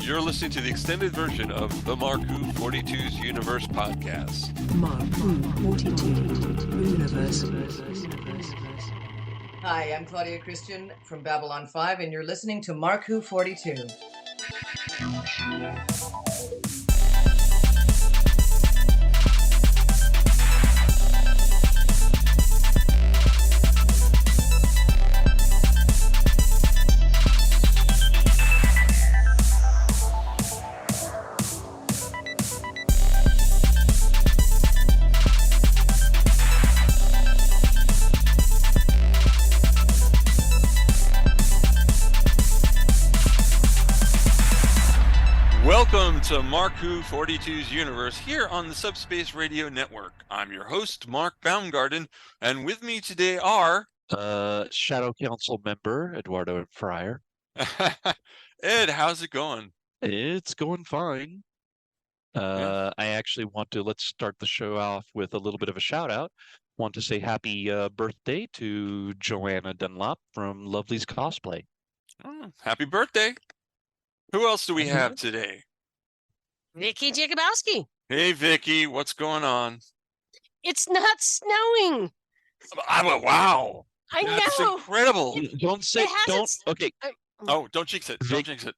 You're listening to the extended version of the Mark Who 42's Universe podcast. Mark Who 42 Universe. Hi, I'm Claudia Christian from Babylon 5, and you're listening to Mark Who 42. Welcome to Mark Who 42's Universe here on the Subspace Radio Network. I'm your host, Mark Baumgarten, and with me today are... Shadow Council member, Eduardo M. Freyre. Ed, how's it going? It's going fine. I actually want to, let's start the show off with a little bit of a shout out. Want to say happy birthday to Joanna Dunlop from Lovely's Cosplay. Oh, happy birthday. Who else do we have today? Vicky Jakubowski. Hey, Vicky, what's going on? It's not snowing. Wow. I That's know. incredible. Don't say, okay. Oh, don't jinx it. Don't jinx it.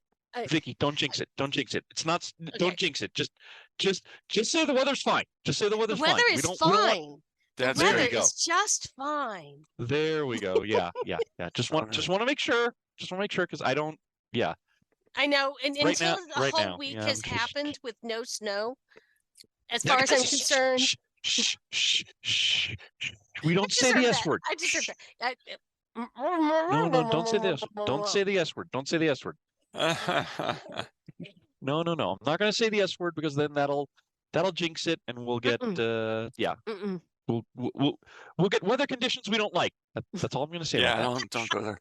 Vicky, don't jinx it. Don't jinx it. It's not, Okay. don't jinx it. Just say the weather's fine. Just say the The weather's fine. weather is fine. That's The There weather you go. is just fine. There we go. Yeah. Just want to make sure. Just want to make sure because I don't. Yeah. I know. And Right until now- the right whole now, week yeah, has I'm just- happened with no snow, as Yeah, far as I'm shh, concerned. shh. We don't say deserve the that. S word. I deserve Shh. that. No, don't say this. Don't say the S word. Don't say the S word. No. I'm not going to say the S word because then that'll jinx it, and we'll get Mm-mm. we'll get weather conditions we don't like. That's all I'm going to say. Yeah, about that. don't go there.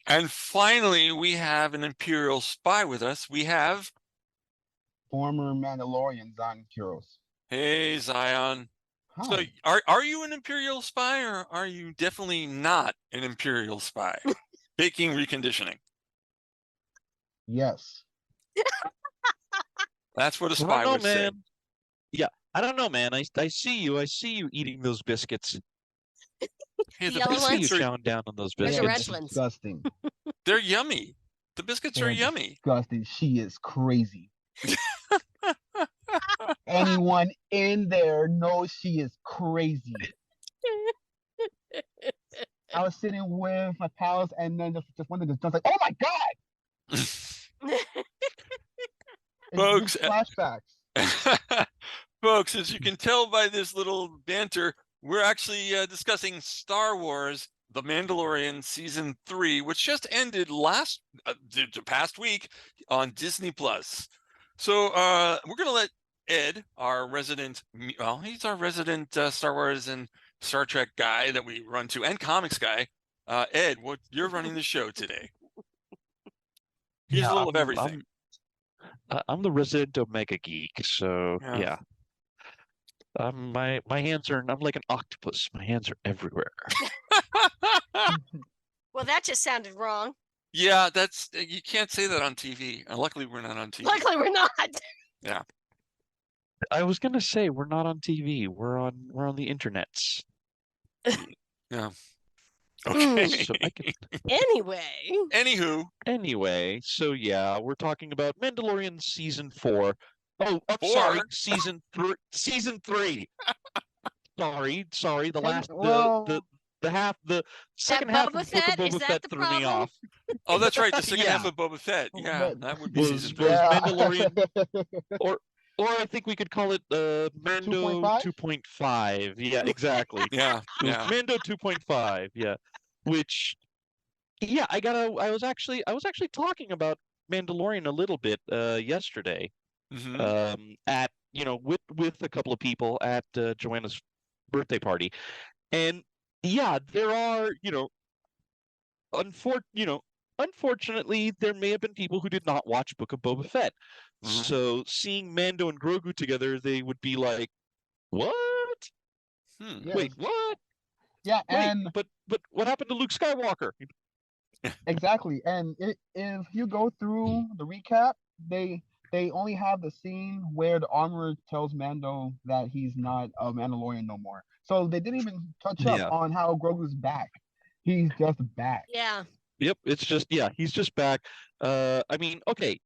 And finally, we have an Imperial spy with us. We have... Former Mandalorian Zion Quiros. Hey, Zion. Hi. So are you an Imperial spy, or are you definitely not an Imperial spy? Taking reconditioning. Yes. That's what a I spy don't know, would say. man. Yeah, I don't know, man. I see you. I see you eating those biscuits. Hey, The the yellow I see you ones? biscuits are, chowing down on those Or the biscuits. red It's ones. disgusting. they're yummy. The biscuits are They're yummy. Disgusting. She is crazy. Anyone in there knows she is crazy. I was sitting with my pals, and then just one of them just like, "Oh my god!" It's Folks, just flashbacks. Folks, as you can tell by this little banter, we're actually discussing Star Wars, The Mandalorian Season 3, which just ended the past week on Disney Plus. So we're going to let Ed, our resident, well, he's our resident Star Wars and Star Trek guy that we run to, and comics guy. Ed, you're running the show today. He's a little of everything. I'm the resident Omega geek, so Yeah. yeah. My hands are. I'm like an octopus. My hands are everywhere. Well, that just sounded wrong. Yeah, you can't say that on TV. And luckily, we're not on TV. Luckily, we're not. I was gonna say we're not on TV. We're on the internets. Yeah. Mm. Okay. So I can. Anywho, Anyway, so yeah, we're talking about Mandalorian season 4. Oh, I'm 4? sorry, season 3. Season 3. Sorry. The last, well- the second half of Boba the book of Fett, is Boba that Fett the threw me problem? off. oh, that's right. The second half Yeah. of Boba Fett. Yeah, But- that would be Was season was 3. Mandalorian, or I think we could call it Mando 2.5? 2.5. Yeah, exactly. Yeah, It was yeah. Mando 2.5, yeah. Which, yeah, I was actually talking about Mandalorian a little bit yesterday. Mhm. At with a couple of people at Joanna's birthday party, and yeah, there are unfortunately there may have been people who did not watch Book of Boba Fett. Mhm. So seeing Mando and Grogu together, they would be like, "What? Yes. Wait, what? Yeah, Wait, and but what happened to Luke Skywalker?" exactly. And if you go through the recap, they only have the scene where the armorer tells Mando that he's not a Mandalorian no more. So they didn't even touch up Yeah. on how Grogu's back. He's just back. Yeah. Yep. It's just he's just back. I mean, okay.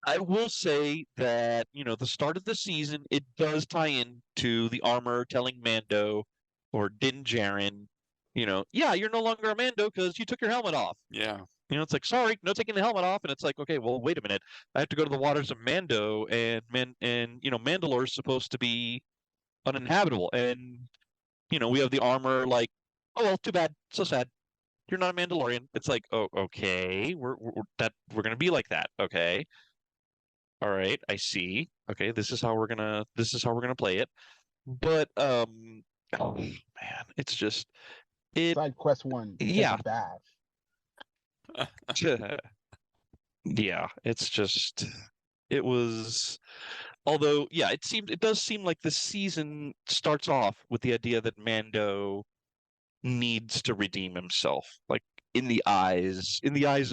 I will say that, the start of the season, it does tie into the armor telling Mando or Din Djarin, yeah, you're no longer a Mando because you took your helmet off. Yeah. It's like, sorry, no taking the helmet off. And it's like, okay, well, wait a minute. I have to go to the waters of Mando and Mandalore is supposed to be uninhabitable. And, we have the armor like, oh, well, too bad. So sad. You're not a Mandalorian. It's like, oh, okay, we're going to be like that. Okay. All right, I see. Okay, this is how we're gonna play it. But oh man, it's just Side quest 1. Yeah. Take a bath. yeah, it's just it was although yeah, it does seem like the season starts off with the idea that Mando needs to redeem himself, like in the eyes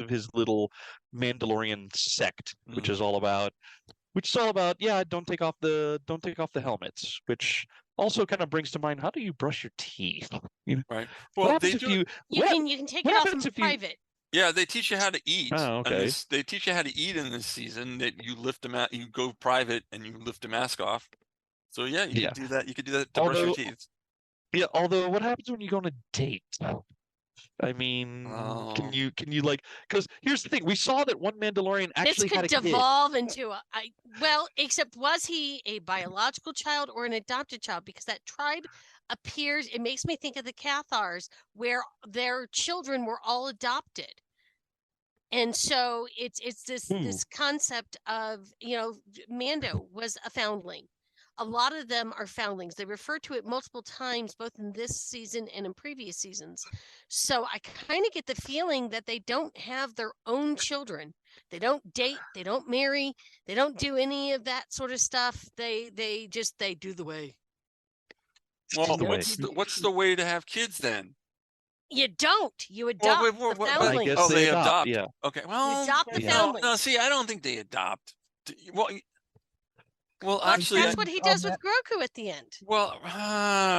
of his little Mandalorian sect, which is all about yeah, don't take off the helmets, which also kind of brings to mind, how do you brush your teeth? Right. What Well, happens they if do. You what can take what it off happens in if you- private. Yeah, they teach you how to eat. Oh, And okay. they teach you how to eat in this season. That you lift them out. You go private and you lift the mask off. So yeah, you Yeah. could do that. You could do that to brush your Although- teeth. Yeah, although what happens when you go on a date? I mean, Oh. can you like? Because here's the thing: we saw that one Mandalorian This actually had could a kid. devolve into except was he a biological child or an adopted child? Because that tribe appears, it makes me think of the Cathars, where their children were all adopted. And so it's this concept of, Mando was a foundling. A lot of them are foundlings. They refer to it multiple times, both in this season and in previous seasons. So I kind of get the feeling that they don't have their own children. They don't date. They don't marry. They don't do any of that sort of stuff. They do the way. Well, the way. what's the way to have kids then? You don't. You adopt the I foundling. guess Oh, they they adopt. adopt. Yeah. Okay. Well, adopt the no, foundling. no. See, I don't think they adopt. Well, Well, actually, that's what he does with Grogu at the end. well,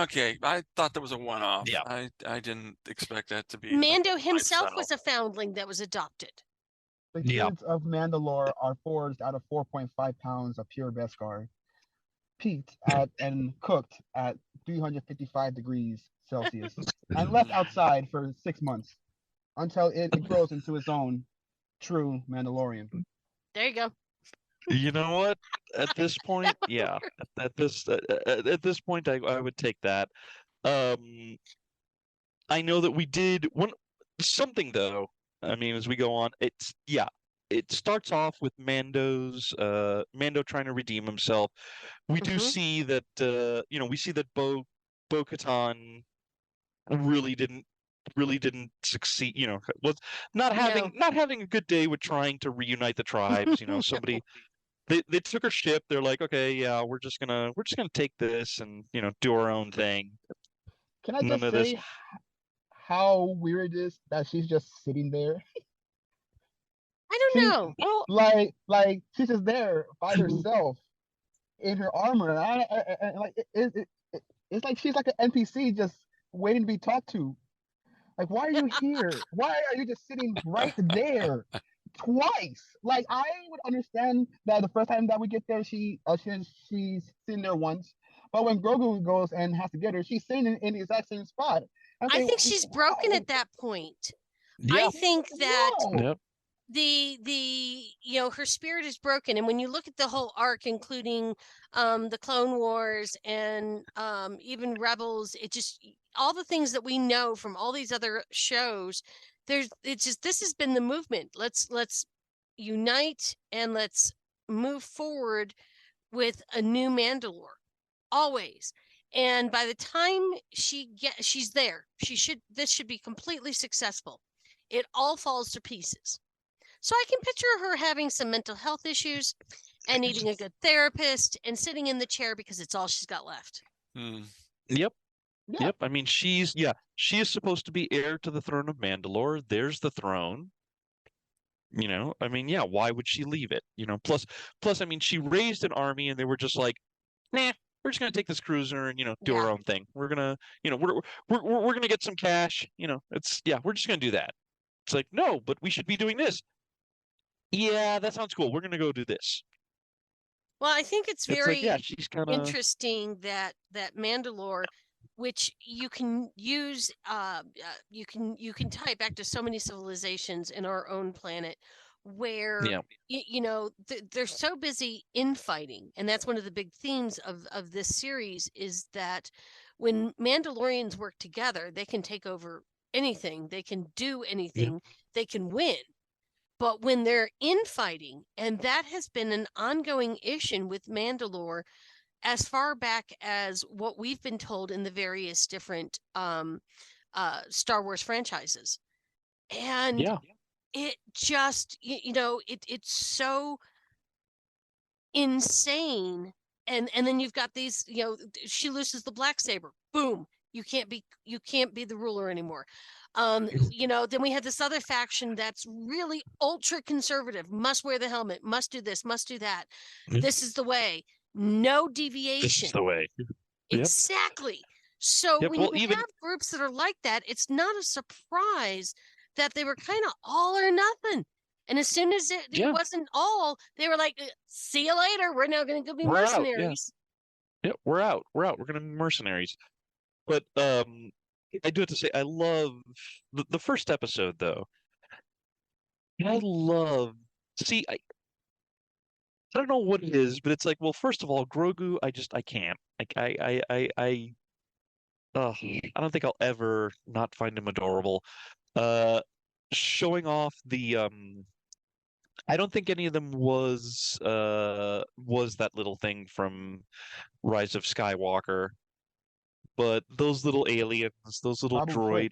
okay. I thought that was a one-off. Yeah. I didn't expect that to be. Mando himself lifestyle. was a foundling that was adopted. The Yeah. kids of Mandalore are forged out of 4.5 pounds of pure Beskar, peaked at and cooked at 355 degrees Celsius, and left outside for 6 months until it grows into its own true Mandalorian. There you go. You know what? At this point, yeah. At this point, I would take that. I know that we did something though. I mean, as we go on, it starts off with Mando trying to redeem himself. We do see that we see that Bo-Katan really didn't succeed, was not having a good day with trying to reunite the tribes. Somebody they took her ship. They're like, okay, yeah, we're just gonna take this and do our own thing. Can I None just of this- say how weird it is that she's just sitting there? I don't She- know. Well, Like she's just there by herself in her armor. It's like she's like an NPC just waiting to be talked to. Like, why are you here? Why are you just sitting right there twice? Like, I would understand that the first time that we get there, she's sitting there once. But when Grogu goes and has to get her, she's sitting in the exact same spot. I think she's broken at that point. yeah. I think that No. Yep. her spirit is broken, and when you look at the whole arc, including the Clone Wars and even Rebels, it just all the things that we know from all these other shows, this has been the movement. Let's unite and let's move forward with a new Mandalore, always. And by the time she's there, this should be completely successful. It all falls to pieces. So I can picture her having some mental health issues and needing a good therapist and sitting in the chair because it's all she's got left. Hmm. Yep. Yeah. Yep. I mean, she is supposed to be heir to the throne of Mandalore. There's the throne. You know, I mean, yeah, why would she leave it? You know, plus, I mean, she raised an army, and they were just like, nah, we're just gonna take this cruiser and do Yeah. our own thing. We're gonna, we're gonna get some cash. We're just gonna do that. It's like, no, but we should be doing this. Yeah, that sounds cool. We're gonna go do this. Well, I think it's It's like, yeah, very she's kind of interesting that Mandalore, which you can use, you can tie it back to so many civilizations in our own planet, where yeah, they're so busy infighting, and that's one of the big themes of this series is that when Mandalorians work together, they can take over anything, they can do anything, they can win. But when they're infighting, and that has been an ongoing issue with Mandalore as far back as what we've been told in the various different Star Wars franchises. And yeah, it just, it's so insane. And then you've got these, she loses the black saber. Boom. You can't be the ruler anymore. Then we have this other faction that's really ultra conservative, must wear the helmet, must do this, must do that. This is the way, no this deviation. is the way. Yep. Exactly. So Yep. when Well, you even have groups that are like that, it's not a surprise that they were kind of all or nothing. And as soon as it Yeah. wasn't all, they were like, see you later. We're now going to go be We're out, yeah. mercenaries. Yeah, we're out. We're gonna be mercenaries. But I do have to say, I love the first episode though. I love. See, I don't know what it is, but it's like, well, first of all, Grogu, I can't. Like, I don't think I'll ever not find him adorable. Uh, Showing off I don't think any of them was that little thing from Rise of Skywalker, but those little aliens, those little Babu droid,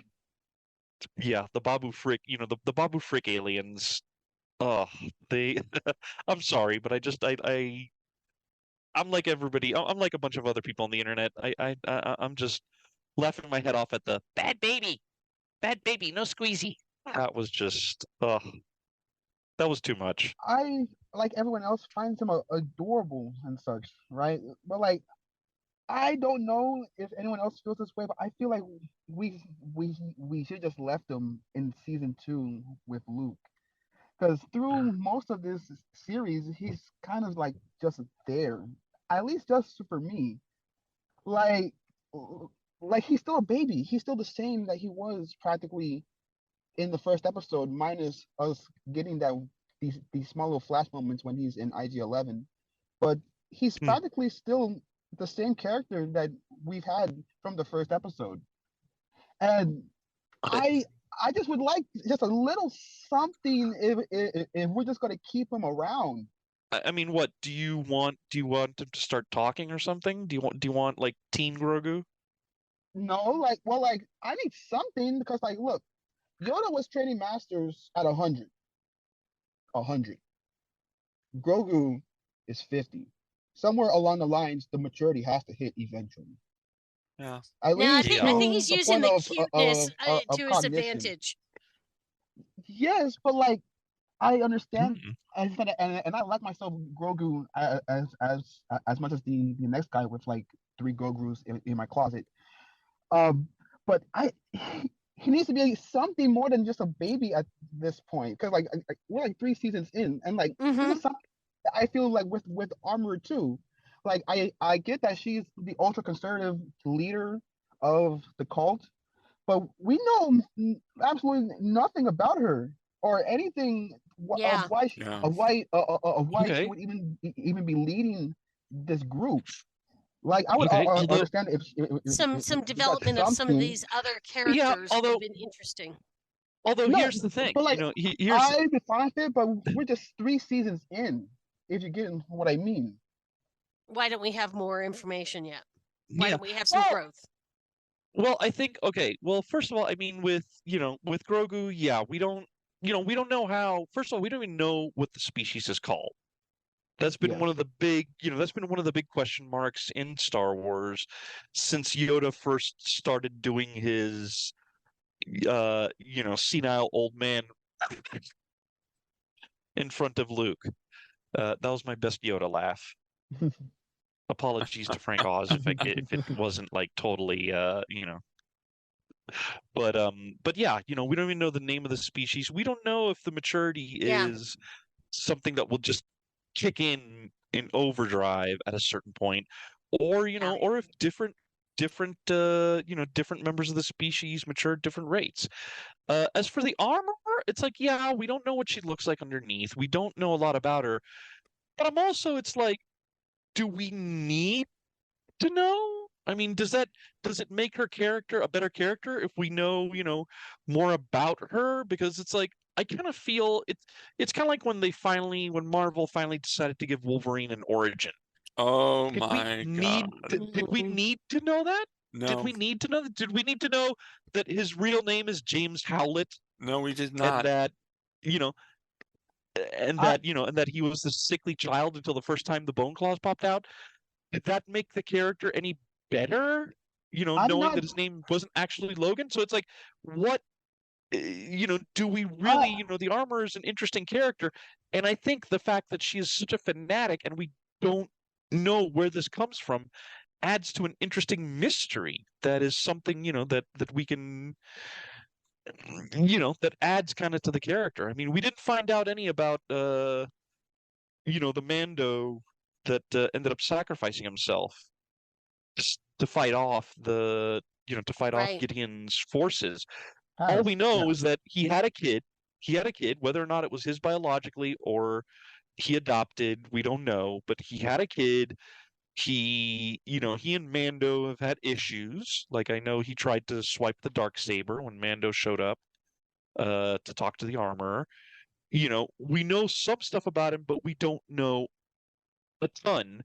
Frick. yeah, the Babu Frick, the Babu Frick aliens. Oh, they. I'm sorry, but I'm like everybody. I'm like a bunch of other people on the internet. I'm just laughing my head off at the bad baby, no squeezy. That was just, that was too much. I, like everyone else, finds him adorable and such, right? But like, I don't know if anyone else feels this way, but I feel like we should just left him in season 2 with Luke, because through most of this series, he's kind of like just there, at least just for me. Like, like he's still a baby. He's still the same that he was practically in the first episode, minus us getting these small little flash moments when he's in IG-11. But he's Hmm. practically still the same character that we've had from the first episode. And I just would like just a little something if we're just gonna keep him around. I mean, what do you want him to start talking or something? Do you want like Teen Grogu? No, like, well, like I need something because, like, look, Yoda was training masters at 100. 100. Grogu is 50. Somewhere along the lines, the maturity has to hit eventually. Yeah. At Now, least Yeah. I to think he's the using point the of cuteness to his cognition. advantage. Yes, but like I understand, Hmm. and I like myself Grogu as much as the next guy with like 3 Grogus in my closet. But he needs to be something more than just a baby at this point, because like we're like 3 seasons in, and like this Mm-hmm. is something that I feel like with Armor too. Like I get that she's the ultra conservative leader of the cult, but we know absolutely nothing about her or anything Yeah. Yeah. of why she Okay. would even be leading this group. Like I would Okay. Although, understand Some if we got development of some of something. these other yeah. characters would have been interesting. No, Here's the thing. but like Here's I'd be fine with it, but we're just 3 seasons in. If you're getting what I mean. Why don't we have more information yet? Why yeah. don't we have some Well, growth? Well, I think okay. Well, first of all, I mean, with Grogu, yeah, we don't know how. First of all, we don't even know what the species is called. That's been yes. one of the big, that's been one of the big question marks in Star Wars since Yoda first started doing his, senile old man in front of Luke. That was my best Yoda laugh. Apologies to Frank Oz if it wasn't like totally but yeah, we don't even know the name of the species. We don't know if the maturity is something that will just kick in overdrive at a certain point, or or if different different members of the species mature at different rates. As for the armor, it's like, yeah, we don't know what she looks like underneath. We don't know a lot about her. But it's like, do we need to know? I mean, does it make her character a better character if we know, more about her? Because it's like, I kind of feel it's kind of like when Marvel finally decided to give Wolverine an origin. Oh Did my we god. did we need to know that? No. Did we need to know that? Did we need to know that his real name is James Howlett? No, we did And not. that, and that he was the sickly child until the first time the bone claws popped out? Did that make the character any better? Knowing that his name wasn't actually Logan? So it's like, what, do we really, the armor is an interesting character. And I think the fact that she is such a fanatic and we don't know where this comes from adds to an interesting mystery that is something, that we can, that adds kind of to the character. I mean, we didn't find out any about, the Mando that ended up sacrificing himself to fight off Right. Gideon's forces. All we know is that he had a kid. Whether or not it was his biologically or he adopted, we don't know, but he had a kid. He and Mando have had issues. Like, I know he tried to swipe the Darksaber when Mando showed up to talk to the armorer. We know some stuff about him, but we don't know a ton.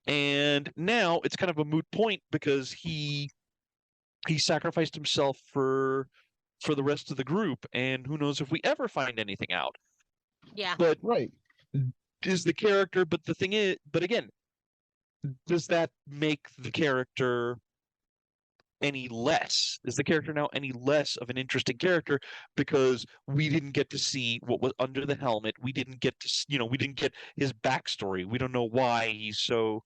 And now it's kind of a moot point because he sacrificed himself for the rest of the group, and who knows if we ever find anything out. Yeah. But Right. is the character, but the thing is, but again, does that make the character any less? Is the character now any less of an interesting character because we didn't get to see what was under the helmet? We didn't get to, we didn't get his backstory. We don't know why he's so,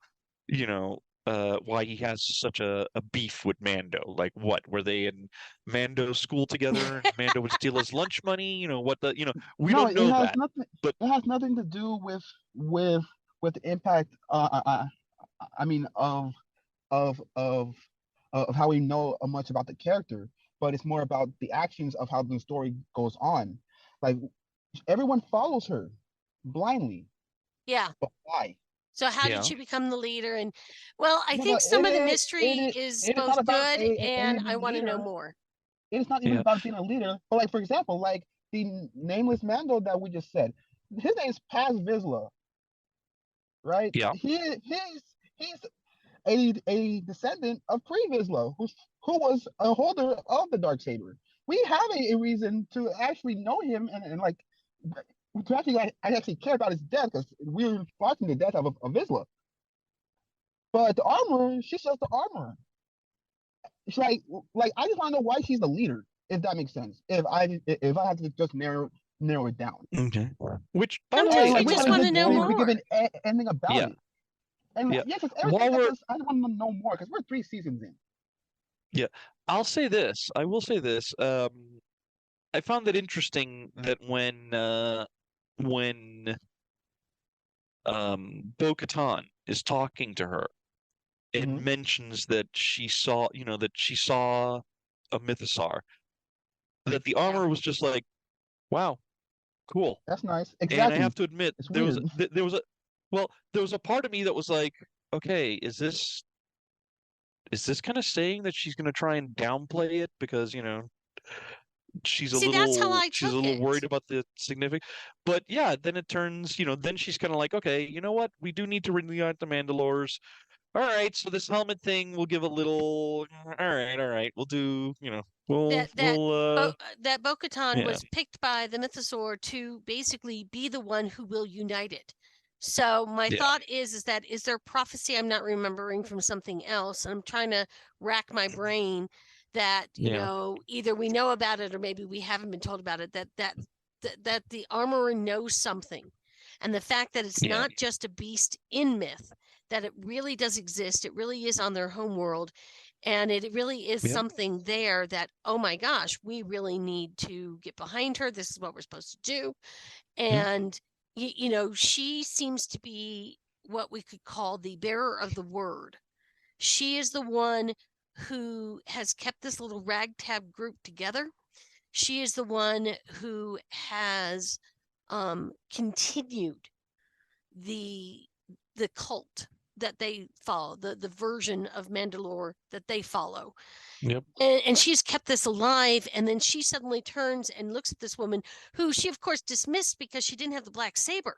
why he has such a beef with Mando. Like, what were they in Mando school together and Mando would steal his lunch money? We No, don't know it has that. nothing. But it has nothing to do with the impact. I mean, of how we know much about the character, but it's more about the actions of how the story goes on. Like, everyone follows her blindly, Yeah. but why? So how Yeah. did she become the leader? And well, I No, think some of the it mystery is is both not about good and I want to know leader. more. It is not even Yeah. about being a leader. But, like, for example, like the nameless Mando that we just said, his name is Paz Vizsla, right? Yeah. He's a descendant of Pre Vizsla, who was a holder of the Darksaber. We have a reason to actually know him and like to actually I actually care about his death because we're watching the death of Vizsla. But the armor, she's just the armor. It's like I just want to know why she's the leader, if that makes sense. If I have to just narrow it down. Okay. Which, by the Sometimes way, we we just haven't want to know been more. given anything about Yeah. it. And Yeah. because While everything we're- I just want to know more because we're 3 seasons in. I'll say this. I will say this. I found it interesting that when Bo-Katan is talking to her, it Mhm. mentions that she saw, a mythosaur. That the armor was just like, wow, cool. That's nice. And Exactly. I have to admit, It's there was weird. there was a part of me that was like, okay, is this kind of saying that she's going to try and downplay it because she's See, that's how I a took little it. worried about the significance. But yeah, then it turns, then she's kind of like, okay, you know what? We do need to reunite the Mandalores. All right, so this helmet thing will give a little. All right, we'll do. We'll That Bo-Katan yeah. was picked by the mythosaur to basically be the one who will unite it. So my thought is that is there prophecy I'm not remembering from something else? I'm trying to rack my brain that either we know about it or maybe we haven't been told about it. That the armorer knows something And the fact that it's Yeah. not just a beast in myth, that it really does exist. It really is on their home world. And it really is Yep. something there that, oh my gosh, we really need to get behind her. This is what we're supposed to do. And, you know, she seems to be what we could call the bearer of the word. She is the one who has kept this little ragtag group together. She is the one who has continued the cult that they follow, the version of Mandalore that they follow. Yep. And she's kept this alive. And then she suddenly turns and looks at this woman who she, of course, dismissed because she didn't have the black saber.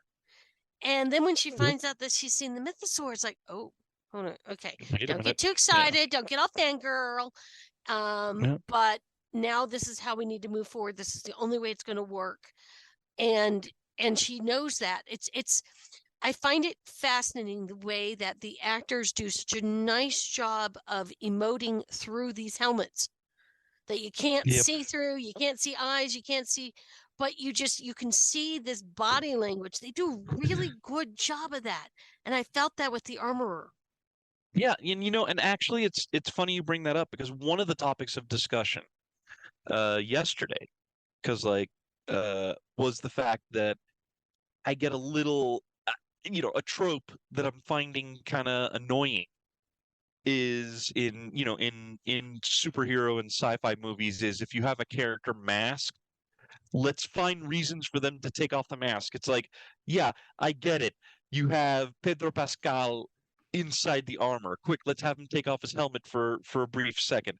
And then when she finds out that she's seen the mythosaur, it's like, oh, hold on. Okay. Wait a Don't minute. get too excited. Don't get all fangirl. Yeah. But now this is how we need to move forward. This is the only way it's going to work. And she knows that. It's I find it fascinating the way that the actors do such a nice job of emoting through these helmets that you can't Yep. see through, you can't see eyes, you can't see, but you can see this body language. They do a really good job of that. And I felt that with the armorer. Yeah, and you know, and actually it's funny you bring that up because one of the topics of discussion yesterday, because was the fact that I get a little you know, a trope that I'm finding kind of annoying is in, you know, in superhero and sci-fi movies is if you have a character masked, let's find reasons for them to take off the mask. It's like, yeah, I get it. You have Pedro Pascal inside the armor. Quick, let's have him take off his helmet for a brief second.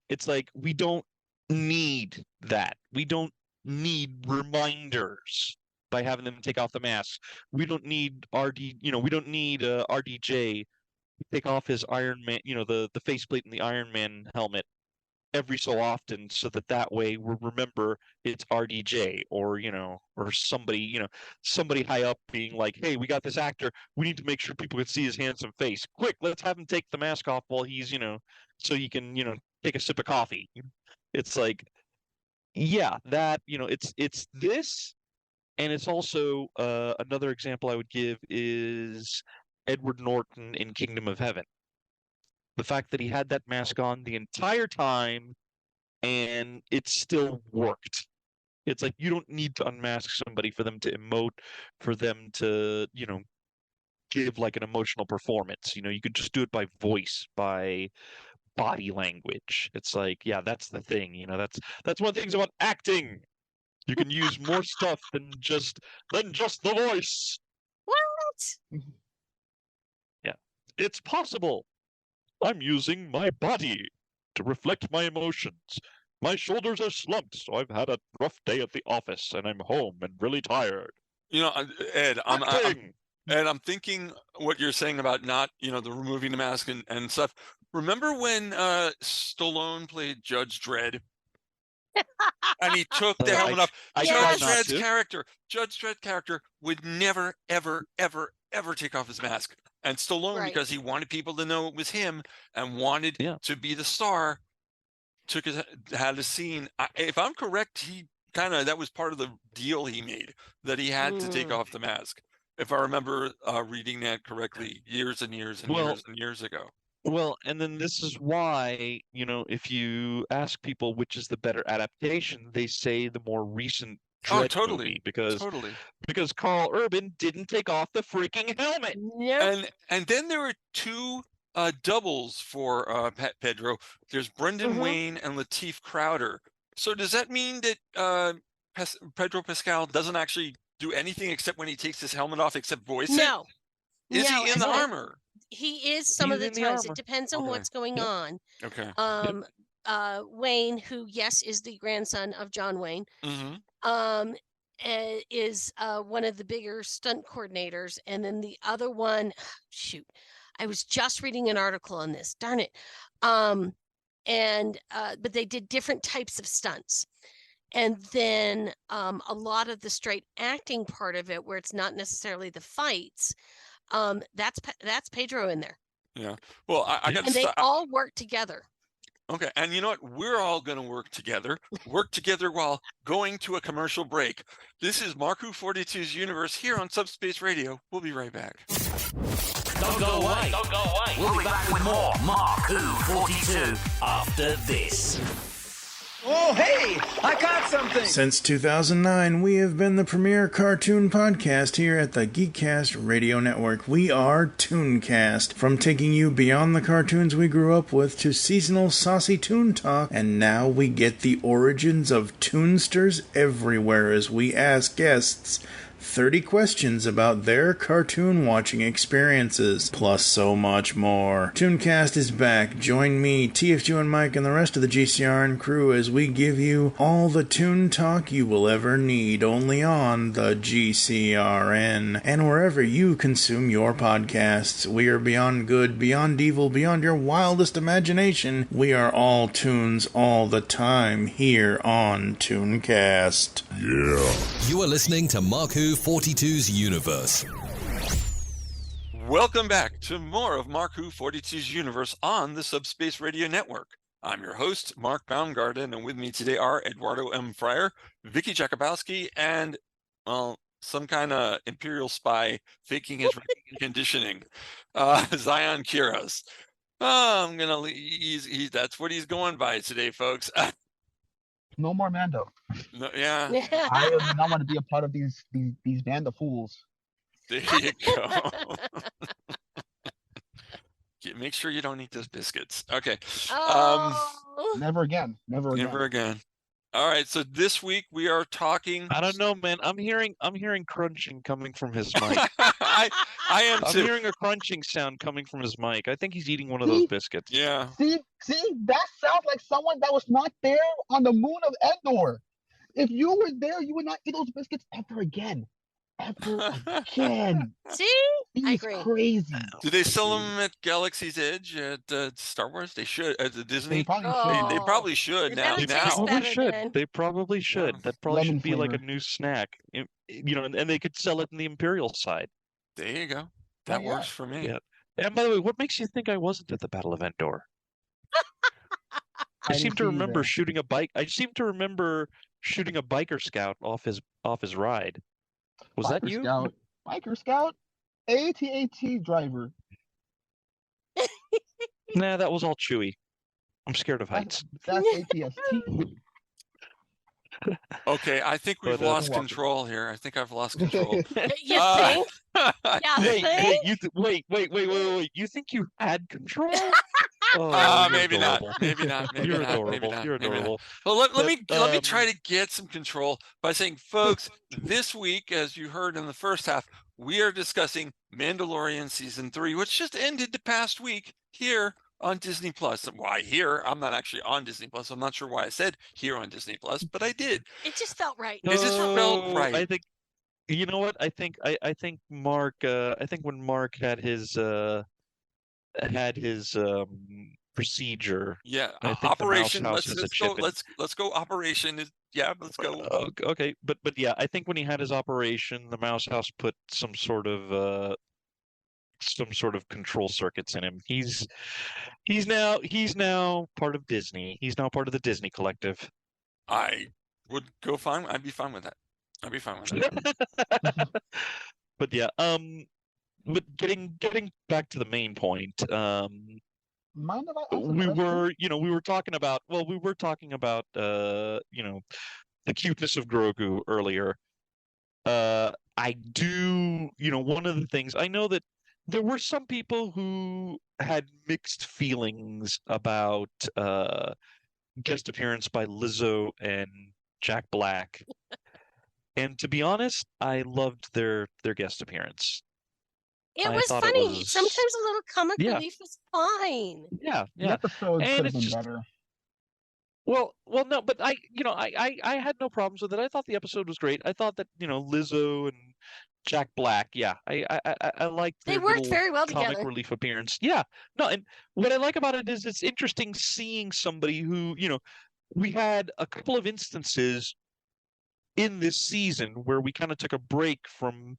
It's like we don't need that. We don't need reminders by having them take off the masks. We don't need we don't need RDJ take off his Iron Man, you know, the faceplate in the Iron Man helmet every so often so that way we'll remember it's RDJ or, you know, or somebody, you know, somebody high up being like, hey, we got this actor. We need to make sure people can see his handsome face. Quick, let's have him take the mask off while he's, you know, so he can, you know, take a sip of coffee. It's like, yeah, that, you know, it's this. And it's also another example I would give is Edward Norton in Kingdom of Heaven. The fact that he had that mask on the entire time and it still worked. It's like you don't need to unmask somebody for them to emote, for them to, you know, give like an emotional performance. You know, you could just do it by voice, by body language. It's like, yeah, that's the thing. You know, that's one of the things about acting. You can use more stuff than just the voice. What? Yeah, it's possible. I'm using my body to reflect my emotions. My shoulders are slumped, so I've had a rough day at the office, and I'm home and really tired. You know, Ed, Acting! I'm thinking what you're saying about not, you know, the removing the mask and stuff. Remember when Stallone played Judge Dredd? And he took the helmet off. Yes. Judge Dredd character would never, ever, ever, ever take off his mask. And Stallone, Right. because he wanted people to know it was him and wanted to be the star, had a scene. If I'm correct, that was part of the deal he made, that he had to take off the mask. If I remember reading that correctly, years and years and years and years ago. Well, and then this is why, you know, if you ask people which is the better adaptation, they say the more recent Dredd movie because Carl Urban didn't take off the freaking helmet. Nope. And then there were two doubles for Pedro. There's Brendan Wayne and Lateef Crowder. So does that mean that Pedro Pascal doesn't actually do anything except when he takes his helmet off, except voice No. it? Is he in the armor? He is some of the times. It depends on what's going on. Okay. Wayne, who is the grandson of John Wayne, is one of the bigger stunt coordinators, and then the other one, shoot, I was just reading an article on this. Darn it. But they did different types of stunts. And then a lot of the straight acting part of it, where it's not necessarily the fights, that's Pedro in there. Yeah. Well, I got. And they all work together. Okay, and you know what? We're all going to work together while going to a commercial break. This is Mark Who 42's Universe here on Subspace Radio. We'll be right back. Don't go away. Don't go away. We'll be back with more Mark Who 42 after this. Oh, hey, I got something. Since 2009, we have been the premier cartoon podcast here at the Geekcast Radio Network. We are Tooncast, from taking you beyond the cartoons we grew up with to seasonal saucy toon talk, and now we get the origins of toonsters everywhere as we ask guests 30 questions about their cartoon watching experiences, plus so much more. Tooncast is back. Join me, TFG and Mike, and the rest of the GCRN crew as we give you all the toon talk you will ever need, only on the GCRN, and wherever you consume your podcasts. We are beyond good, beyond evil, beyond your wildest imagination. We are all tunes all the time here on Tooncast. Yeah. You are listening to Mark Who 42's Universe. Welcome back to more of Mark Who 42's Universe on the Subspace Radio Network. I'm your host, Mark Baumgarten, and with me today are Eduardo M. Freyre, Vicky Jakubowski, and, well, some kind of Imperial spy faking his ranking and conditioning, Zion Quiros. I'm gonna leave. That's what he's going by today, folks. No more Mando. No, yeah, I do not want to be a part of these Mando fools. there you go. Make sure you don't eat those biscuits. Okay. Never again. Never again. Never again. All right. So this week we are talking. I don't know, man. I'm hearing crunching coming from his mic. I am I'm too. hearing a crunching sound coming from his mic. I think he's eating one of those biscuits. Yeah. See, that sounds like someone that was not there on the moon of Endor. If you were there, you would not eat those biscuits ever again. Ever again. See? I He's agree. crazy. Do they sell them at Galaxy's Edge at Star Wars? They should at the Disney. They probably Oh. They probably should It now. better They taste Now. probably better should. then. They probably should. Yeah. That probably Lemon should be like a flavor. new snack. And they could sell it in the Imperial side. There you go. That yeah. works for me. Yeah. And by the way, what makes you think I wasn't at the Battle of Endor? I seem didn't to see you remember there. shooting a bike. I seem to remember shooting a biker scout off his ride. Was that Biker you? Scout. Biker Scout? AT-AT driver. Nah, that was all Chewy. I'm scared of heights. That's ATST. Okay, I think we've But, lost welcome. control here. I think I've lost control. You Uh, think? Yeah, Wait, think? wait! You think you had control? Oh, you're maybe not. adorable. Maybe not. Maybe You're not. adorable. Maybe not. You're maybe not. adorable. Well, let me But, try to get some control by saying, folks, this week, as you heard in the first half, we are discussing Mandalorian season 3, which just ended the past week here on Disney Plus. Why here? I'm not actually on Disney Plus. I'm not sure why I said here on Disney Plus, but I did. It just felt right. It just felt right. I think you know what? I think Mark I think when Mark had his procedure. Yeah, I think the Mouse Operation. House Let's has a go. chip in it. Let's go. Operation is. Yeah, let's go. Okay, but yeah, I think when he had his operation, the Mouse House put some sort of control circuits in him. He's now part of Disney. He's now part of the Disney collective. I would go fine. I'd be fine with that. I'd be fine with that. But yeah, but getting back to the main point, Mind if I ask a we question? were talking about the cuteness of Grogu earlier. I do, one of the things I know that there were some people who had mixed feelings about guest appearance by Lizzo and Jack Black. And to be honest, I loved their guest appearance. It I was thought it funny. was- Sometimes a little comic Yeah. relief was fine. Yeah, The yeah. episode And could have it's been just- better. Well, no, but I had no problems with it. I thought the episode was great. I thought that Lizzo and Jack Black, yeah, I liked They their worked little very well comic together. relief appearance. Yeah, no, and what I like about it is it's interesting seeing somebody who we had a couple of instances in this season where we kind of took a break from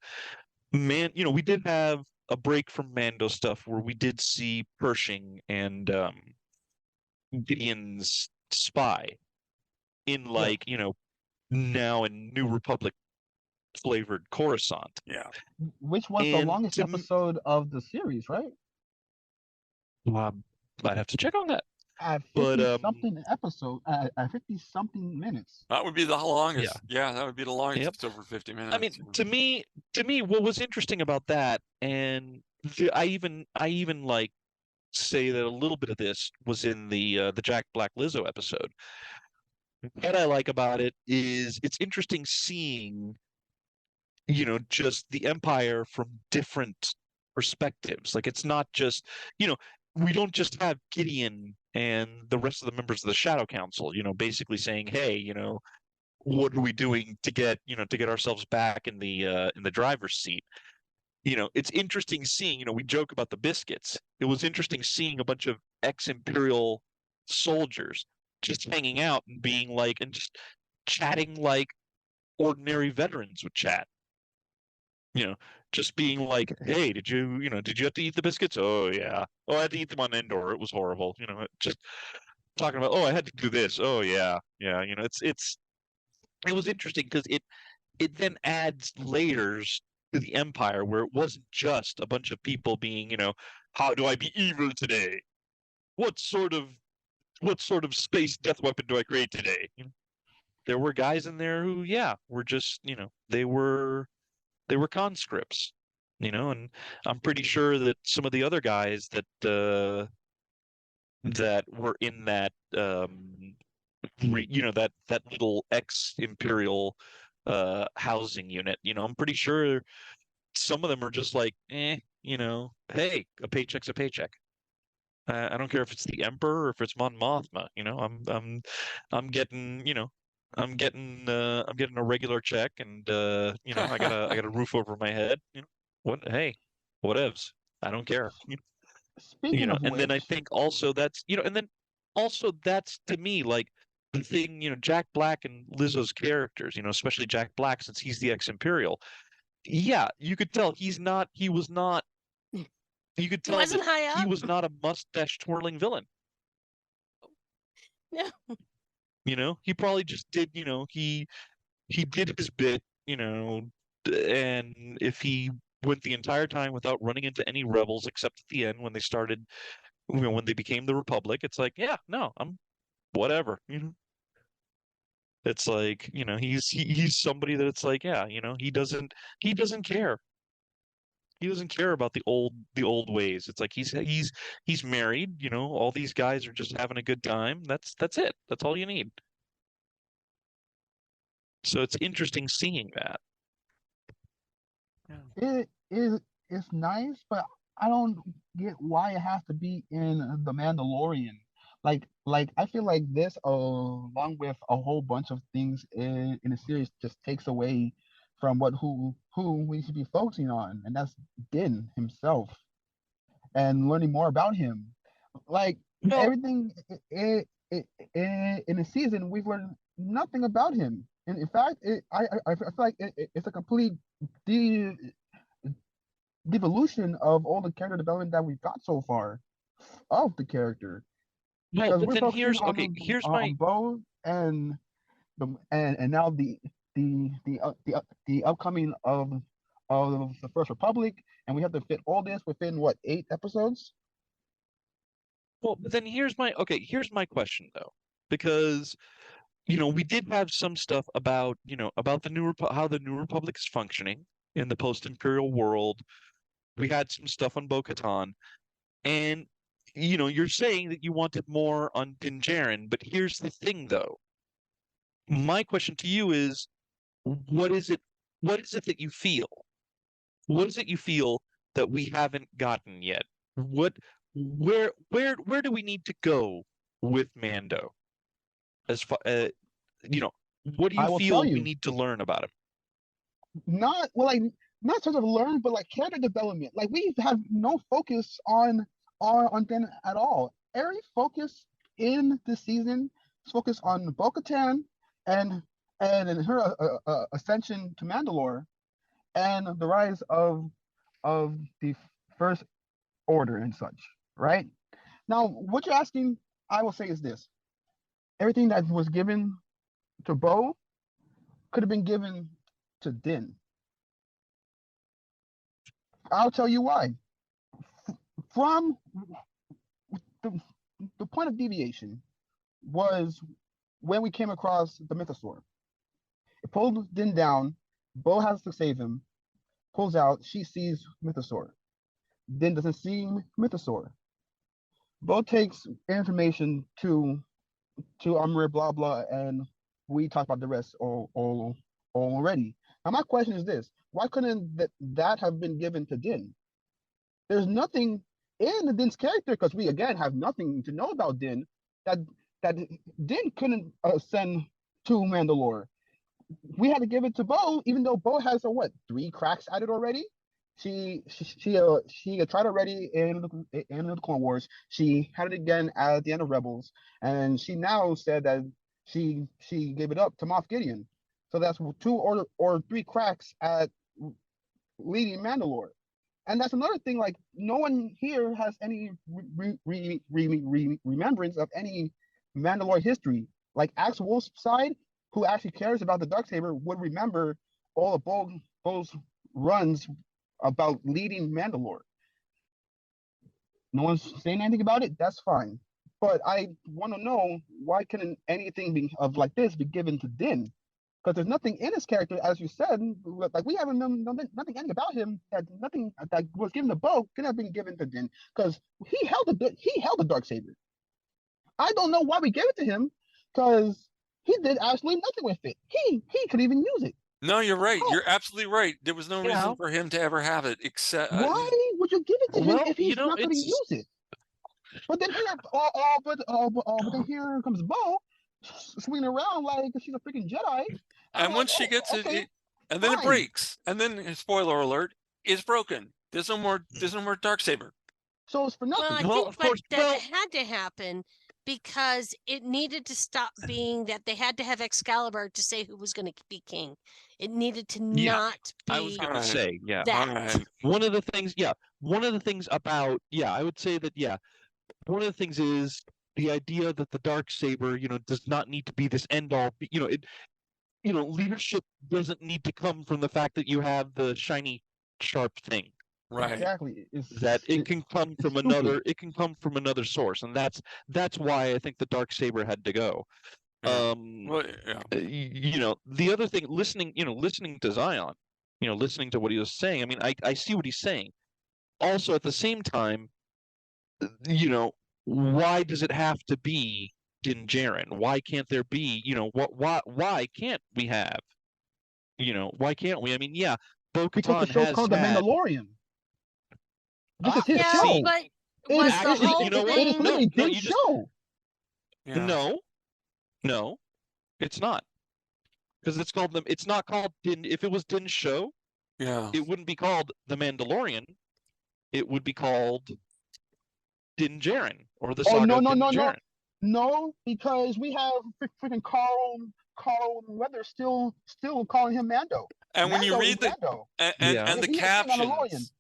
we did have a break from Mando stuff where we did see Pershing and Gideon's spy in like, now in New Republic flavored Coruscant. Yeah. Which was the And longest episode of the series, right? I'd have to check on that. At But 50 something episode, at 50 something minutes. That would be the longest. Yeah, that would be the longest. Yep. It's over 50 minutes. I mean, to me, what was interesting about that, and I even like say that a little bit of this was in the Jack Black Lizzo episode. What I like about it is it's interesting seeing, just the Empire from different perspectives. Like it's not just, we don't just have Gideon and the rest of the members of the Shadow Council, basically saying, hey, what are we doing to get ourselves back in the driver's seat? It's interesting seeing, we joke about the biscuits. It was interesting seeing a bunch of ex-Imperial soldiers just hanging out and being like, and just chatting like ordinary veterans would chat. Just being like, hey, did you have to eat the biscuits? Oh yeah. Oh, I had to eat them on Endor. It was horrible. Just talking about, oh, I had to do this. Oh yeah. Yeah. It was interesting because it then adds layers to the Empire where it wasn't just a bunch of people being, how do I be evil today? What sort of space death weapon do I create today? There were guys in there who, were just, they were conscripts, and I'm pretty sure that some of the other guys that were in that that little ex-Imperial housing unit, I'm pretty sure some of them are just like, hey, a paycheck's a paycheck. I don't care if it's the Emperor or if it's Mon Mothma. I'm getting a regular check, and I got a roof over my head. Hey, whatevs. I don't care. Speaking of and then I which, think also that's and then also that's to me like the thing, Jack Black and Lizzo's characters, especially Jack Black since he's the ex-Imperial. Yeah, you could tell he was not. You could tell wasn't that high he up? was not a mustache twirling villain. No. He probably just did. He did his bit. And if he went the entire time without running into any rebels except at the end when they started, when they became the Republic, it's like, yeah, no, I'm whatever. It's like, he's somebody that it's like, yeah, he doesn't care. He doesn't care about the old ways. It's like he's married, all these guys are just having a good time. That's it. That's all you need. So it's interesting seeing that. it is it's nice, but I don't get why it has to be in the Mandalorian. Like I feel like this, along with a whole bunch of things in the series, just takes away from who we should be focusing on, and that's Din himself, and learning more about him. Like Well, everything in the season, we've learned nothing about him. And in fact, I feel like it's a complete de devolution of all the character development that we've got so far of the character. well, Because but we're then focusing here's my on Bo and and now the upcoming of the First Republic, and we have to fit all this within what, 8 episodes? well, but then here's my question though, because we did have some stuff about about the how the New Republic is functioning in the post-imperial world. We had some stuff on Bo-Katan, and you're saying that you wanted more on Din Djarin, but here's the thing though. My question to you is, what is it that you feel? What is it you feel that we haven't gotten yet? Where do we need to go with Mando? As far what do I you will tell feel we you, need to learn about him? not sort of learn, but like character development. Like we have no focus on them at all. Every focus in this season is focused on Bo-Katan and her ascension to Mandalore and the rise of the First Order and such. Right now, what you're asking I will say is this: everything that was given to Bo could have been given to Din. I'll tell you why. From the, the point of deviation was when we came across the mythosaur. It pulled Din down. Bo has to save him. Pulls out. She sees mythosaur. Din doesn't see mythosaur. Bo takes information to unwrap blah blah, and we talked about the rest all already. Now my question is this: why couldn't that have been given to Din? There's nothing in Din's character, because we again have nothing to know about Din, that Din couldn't send to Mandalore. We had to give it to Bo, even though Bo has 3 cracks at it already. She tried already in the Clone Wars. She had it again at the end of Rebels, and she now said that she gave it up to Moff Gideon. So that's 2 or 3 cracks at leading Mandalore. And that's another thing. Like, no one here has any remembrance of any Mandalore history. Like Axe Wolf's side, who actually cares about the Darksaber, would remember all of Bo's runs about leading Mandalore. No one's saying anything about it. That's fine, but I want to know, why couldn't anything of like this be given to Din? Because there's nothing in his character, as you said. Like, we haven't known nothing about him, that nothing that was given to Bo could have been given to Din, because he held the Darksaber. I don't know why we gave it to him, because he did absolutely nothing with it. He could even use it. No, you're right. You're absolutely right. There was no reason for him to ever have it, except why would you give it to him if he's not going to use it? But then here, but then here comes Bo, swinging around like she's a freaking Jedi. And once she gets it, and then it breaks, and then, spoiler alert, it's broken. There's no more Darksaber. So it's for nothing. Well, I think that had to happen because it needed to stop being that they had to have Excalibur to say who was going to be king. It needed to not be. I was going to say, that. One of the things about, I would say that, one of the things is the idea that the Darksaber, does not need to be this end all. Leadership doesn't need to come from the fact that you have the shiny, sharp thing. Right. Exactly. It can come from another. It can come from another source, and that's why I think the Darksaber had to go. The other thing, listening to Zion, listening to what he was saying. I mean, I see what he's saying. Also, at the same time, why does it have to be Din Djarin? Why can't there be? Why can't we have? Why can't we? I mean, Bo-Katan because the show's called The Mandalorian. This is his show. But was the whole thing? It is literally Din's show. No, it's not. Because it's not called Din. If it was Din's show, it wouldn't be called The Mandalorian. It would be called Din Djarin, or the saga of Din Djarin. No, because we have freaking Carl Weathers still calling him Mando. And when you read the the captions,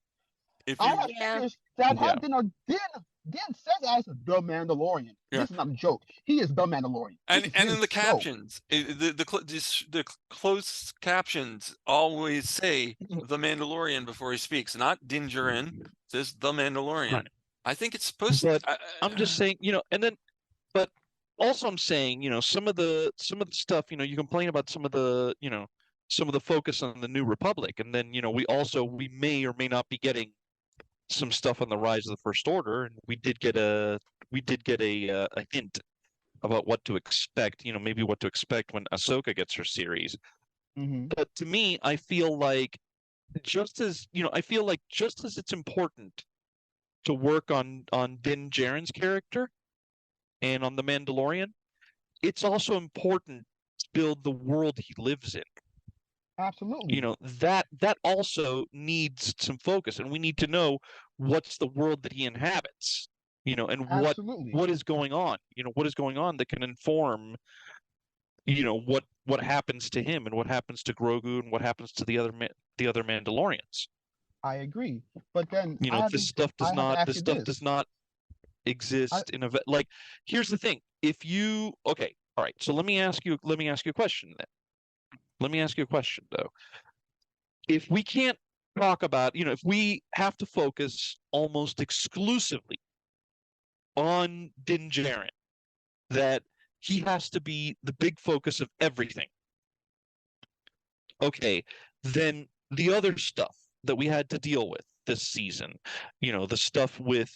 I have figures that have Din says as the Mandalorian. This is not a joke. He is the Mandalorian. And in the captions, the closed captions always say the Mandalorian before he speaks, not Din Djarin. Says the Mandalorian. Right. I think it's supposed to. I'm just saying, and then, but also I'm saying, some of the stuff, you complain about some of the focus on the New Republic, and then, we may or may not be getting some stuff on the rise of the First Order, and we did get a hint about what to expect, maybe what to expect when Ahsoka gets her series. Mm-hmm. But to me, I feel like just as it's important to work on Din Djarin's character and on the Mandalorian, it's also important to build the world he lives in. Absolutely. That also needs some focus, and we need to know what's the world that he inhabits, and what is going on, what is going on that can inform, what happens to him and what happens to Grogu and what happens to the other Mandalorians. I agree, but then this stuff does not. exist in a like. Here's the thing: if you okay, all right. So let me ask you a question then. Let me ask you a question though. If we can't talk about, if we have to focus almost exclusively on Din Djarin, that he has to be the big focus of everything. Okay, then the other stuff that we had to deal with this season, the stuff with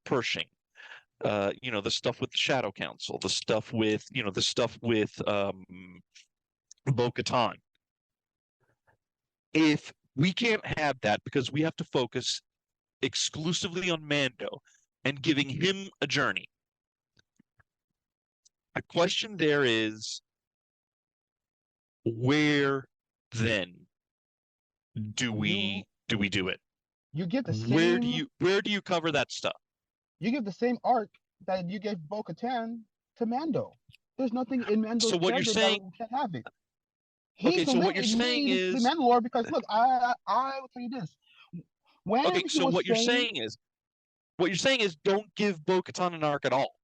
Pershing, the stuff with the Shadow Council, the stuff with Bo-Katan. If we can't have that because we have to focus exclusively on Mando and giving him a journey, a question there is, where then do we do it? You give the same. Where do you cover that stuff? You give the same arc that you gave Bo-Katan to Mando. There's nothing in Mando's character that can't have it. Okay, so what you're saying is the Mandalore, because look, I will tell you this. Okay, so what you're saying is don't give Bo-Katan an arc at all.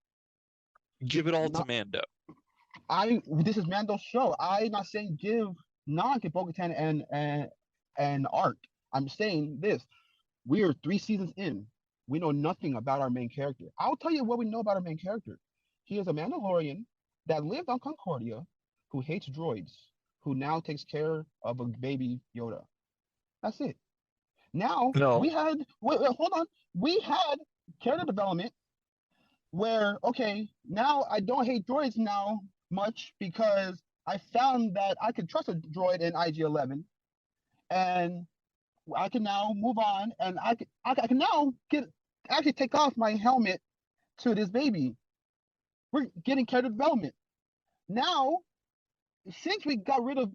Give it all to Mando. This is Mando's show. I'm not saying give Bo-Katan an arc. I'm saying this. We are 3 seasons in. We know nothing about our main character. I'll tell you what we know about our main character. He is a Mandalorian that lived on Concordia, who hates droids, who now takes care of a baby Yoda. That's it. Now we had hold on. We had character development where now I don't hate droids now much because I found that I could trust a droid in IG-11, and I can now move on, and I can now actually take off my helmet to this baby. We're getting character development. Now, since we got rid of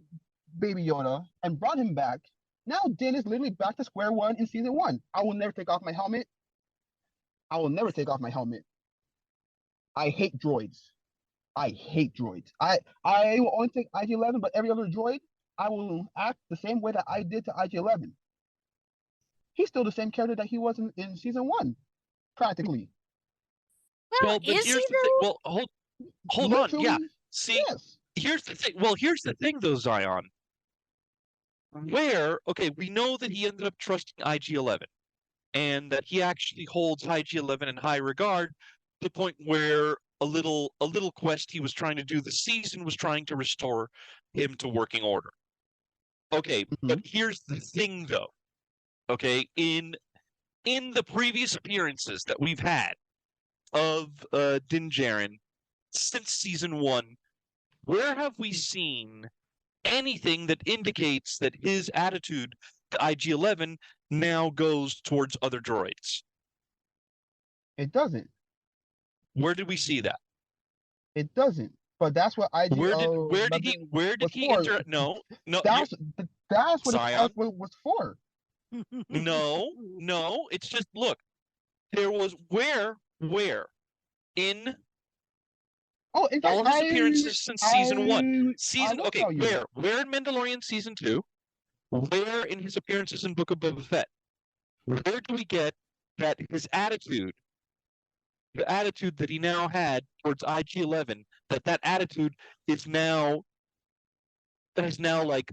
Baby Yoda and brought him back, now Din is literally back to square one in season 1. I will never take off my helmet. I will never take off my helmet. I hate droids. I hate droids. I will only take IG-11, but every other droid, I will act the same way that I did to IG-11. He's still the same character that he was in season 1, practically. Well, is he though? Well, hold on. Yeah. See, yes. Here's the thing. Well, here's the thing, though, Zion. We know that he ended up trusting IG-11, and that he actually holds IG-11 in high regard, to the point where a little quest he was trying to do this season was trying to restore him to working order. Okay, but here's the thing, though. Okay, in the previous appearances that we've had of Din Djarin since season 1, where have we seen anything that indicates that his attitude to IG-11 now goes towards other droids? It doesn't. Where did we see that? It doesn't. But that's what IG. Where did he enter? No. That's what Zion. it was for. No. It's just, look. There was where in all of his appearances since season 1. Where in Mandalorian season 2? Where in his appearances in Book of Boba Fett? Where do we get that his attitude, the attitude that he now had towards IG-11, that attitude has now like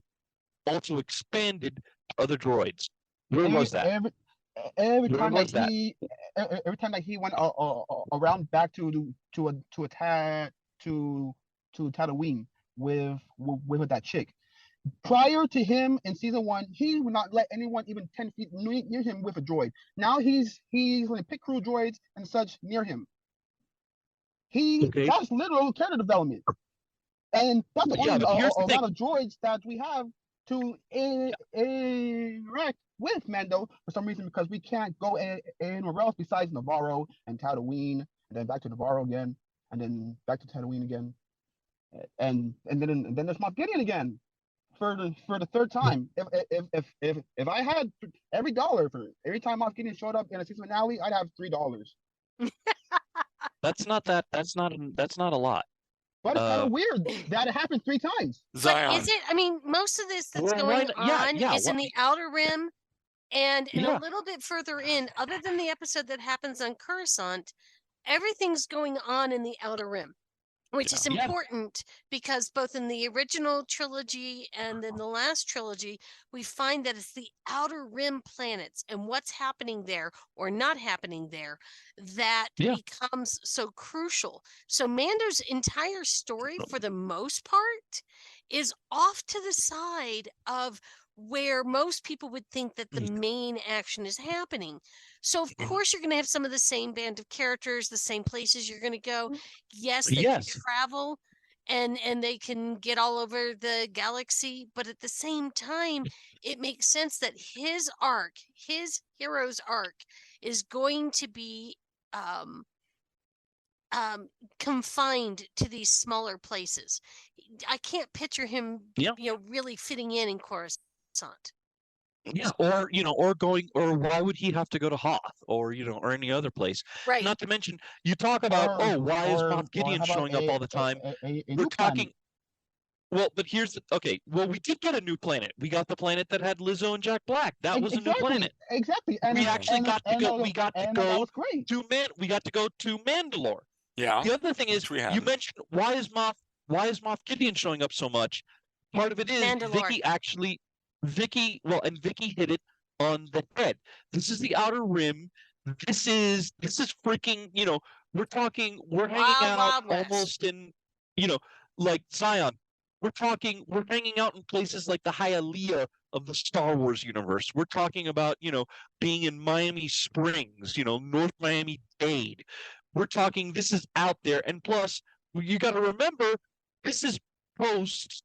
also expanded to other droids? Where was that? Every time that he went around back to Tatooine with that chick. Prior to him in season 1, he would not let anyone even 10 feet near him with a droid. Now he's going to pick crew droids and such near him. That's literal character development, and that's the only amount of droids that we have to interact with Mando for some reason, because we can't go anywhere else besides Navarro and Tatooine, and then back to Navarro again, and then back to Tatooine again, and then there's Moff Gideon again for the third time. If I had every dollar for every time Moff Gideon showed up in a season finale, I'd have $3. That's not a lot. But it's kind of weird that it happened 3 times. Zion. But is it? I mean, most of this that's going on is in the Outer Rim And a Yeah. little bit further in, other than the episode that happens on Coruscant, everything's going on in the Outer Rim, which is Yeah. important because both in the original trilogy and in the last trilogy, we find that it's the Outer Rim planets and what's happening there or not happening there that becomes so crucial. So Mando's entire story, for the most part, is off to the side of where most people would think that the main action is happening. So of course you're going to have some of the same band of characters, the same places you're going to go. Yes, they can travel and they can get all over the galaxy, but at the same time it makes sense that his arc, his hero's arc, is going to be confined to these smaller places. I can't picture him really fitting in Coruscant. Yeah, or or going, or why would he have to go to Hoth, or or any other place? Right. Not to mention, you talk about why is Moff Gideon showing up all the time? We're talking. Well, but here's well, we did get a new planet. We got the planet that had Lizzo and Jack Black. That was a new planet. Exactly. And we actually got to go. We got to go We got to go to Mandalore. Yeah. The other thing is, you mentioned why is Moff Gideon showing up so much? Part of it is Mandalore. Vicky hit it on the head. This is the Outer Rim. This is freaking, we're hanging out almost in, like Zion. We're hanging out in places like the Hialeah of the Star Wars universe. We're talking about, being in Miami Springs, North Miami-Dade. We're talking, this is out there. And plus, you got to remember, this is post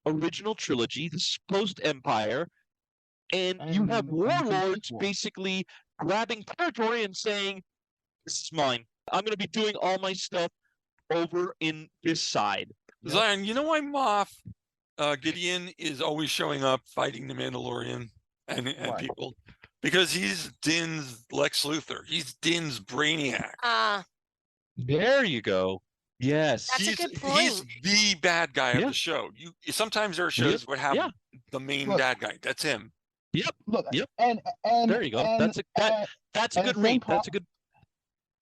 original trilogy, this is post Empire, and you have warlords basically grabbing territory and saying, "This is mine. I'm going to be doing all my stuff over in this side." Zion, you know why Moff Gideon is always showing up fighting the Mandalorian and people? Because he's Din's Lex Luthor. He's Din's Brainiac. There you go. Yes, that's a good point. He's the bad guy of the show. Sometimes there are shows would have the main bad guy. That's him. Yep. Look. Yep. And there you go. That's a good read. That's a good.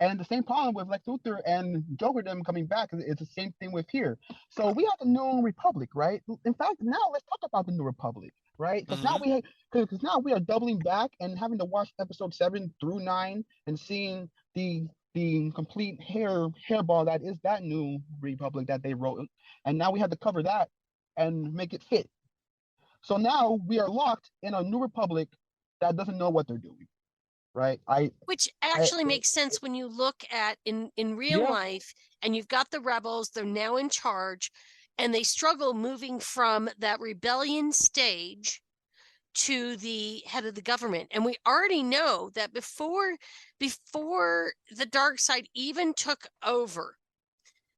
And the same problem with Lex Luthor and Joker them coming back is the same thing with here. So we have the New Republic, right? In fact, now let's talk about the New Republic, right? Because now we are doubling back and having to watch episode 7 through 9 and seeing the complete hairball that is that New Republic that they wrote, and now we have to cover that and make it fit. So now we are locked in a New Republic that doesn't know what they're doing, right? Which actually makes sense when you look at in real life, and you've got the rebels, they're now in charge, and they struggle moving from that rebellion stage to the head of the government. And we already know that before the dark side even took over,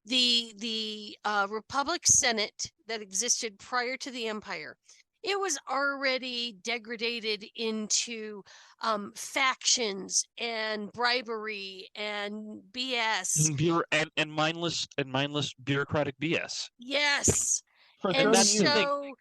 the Republic Senate that existed prior to the Empire, it was already degraded into factions and bribery and BS and mindless bureaucratic BS. Yes. For and 30 so years.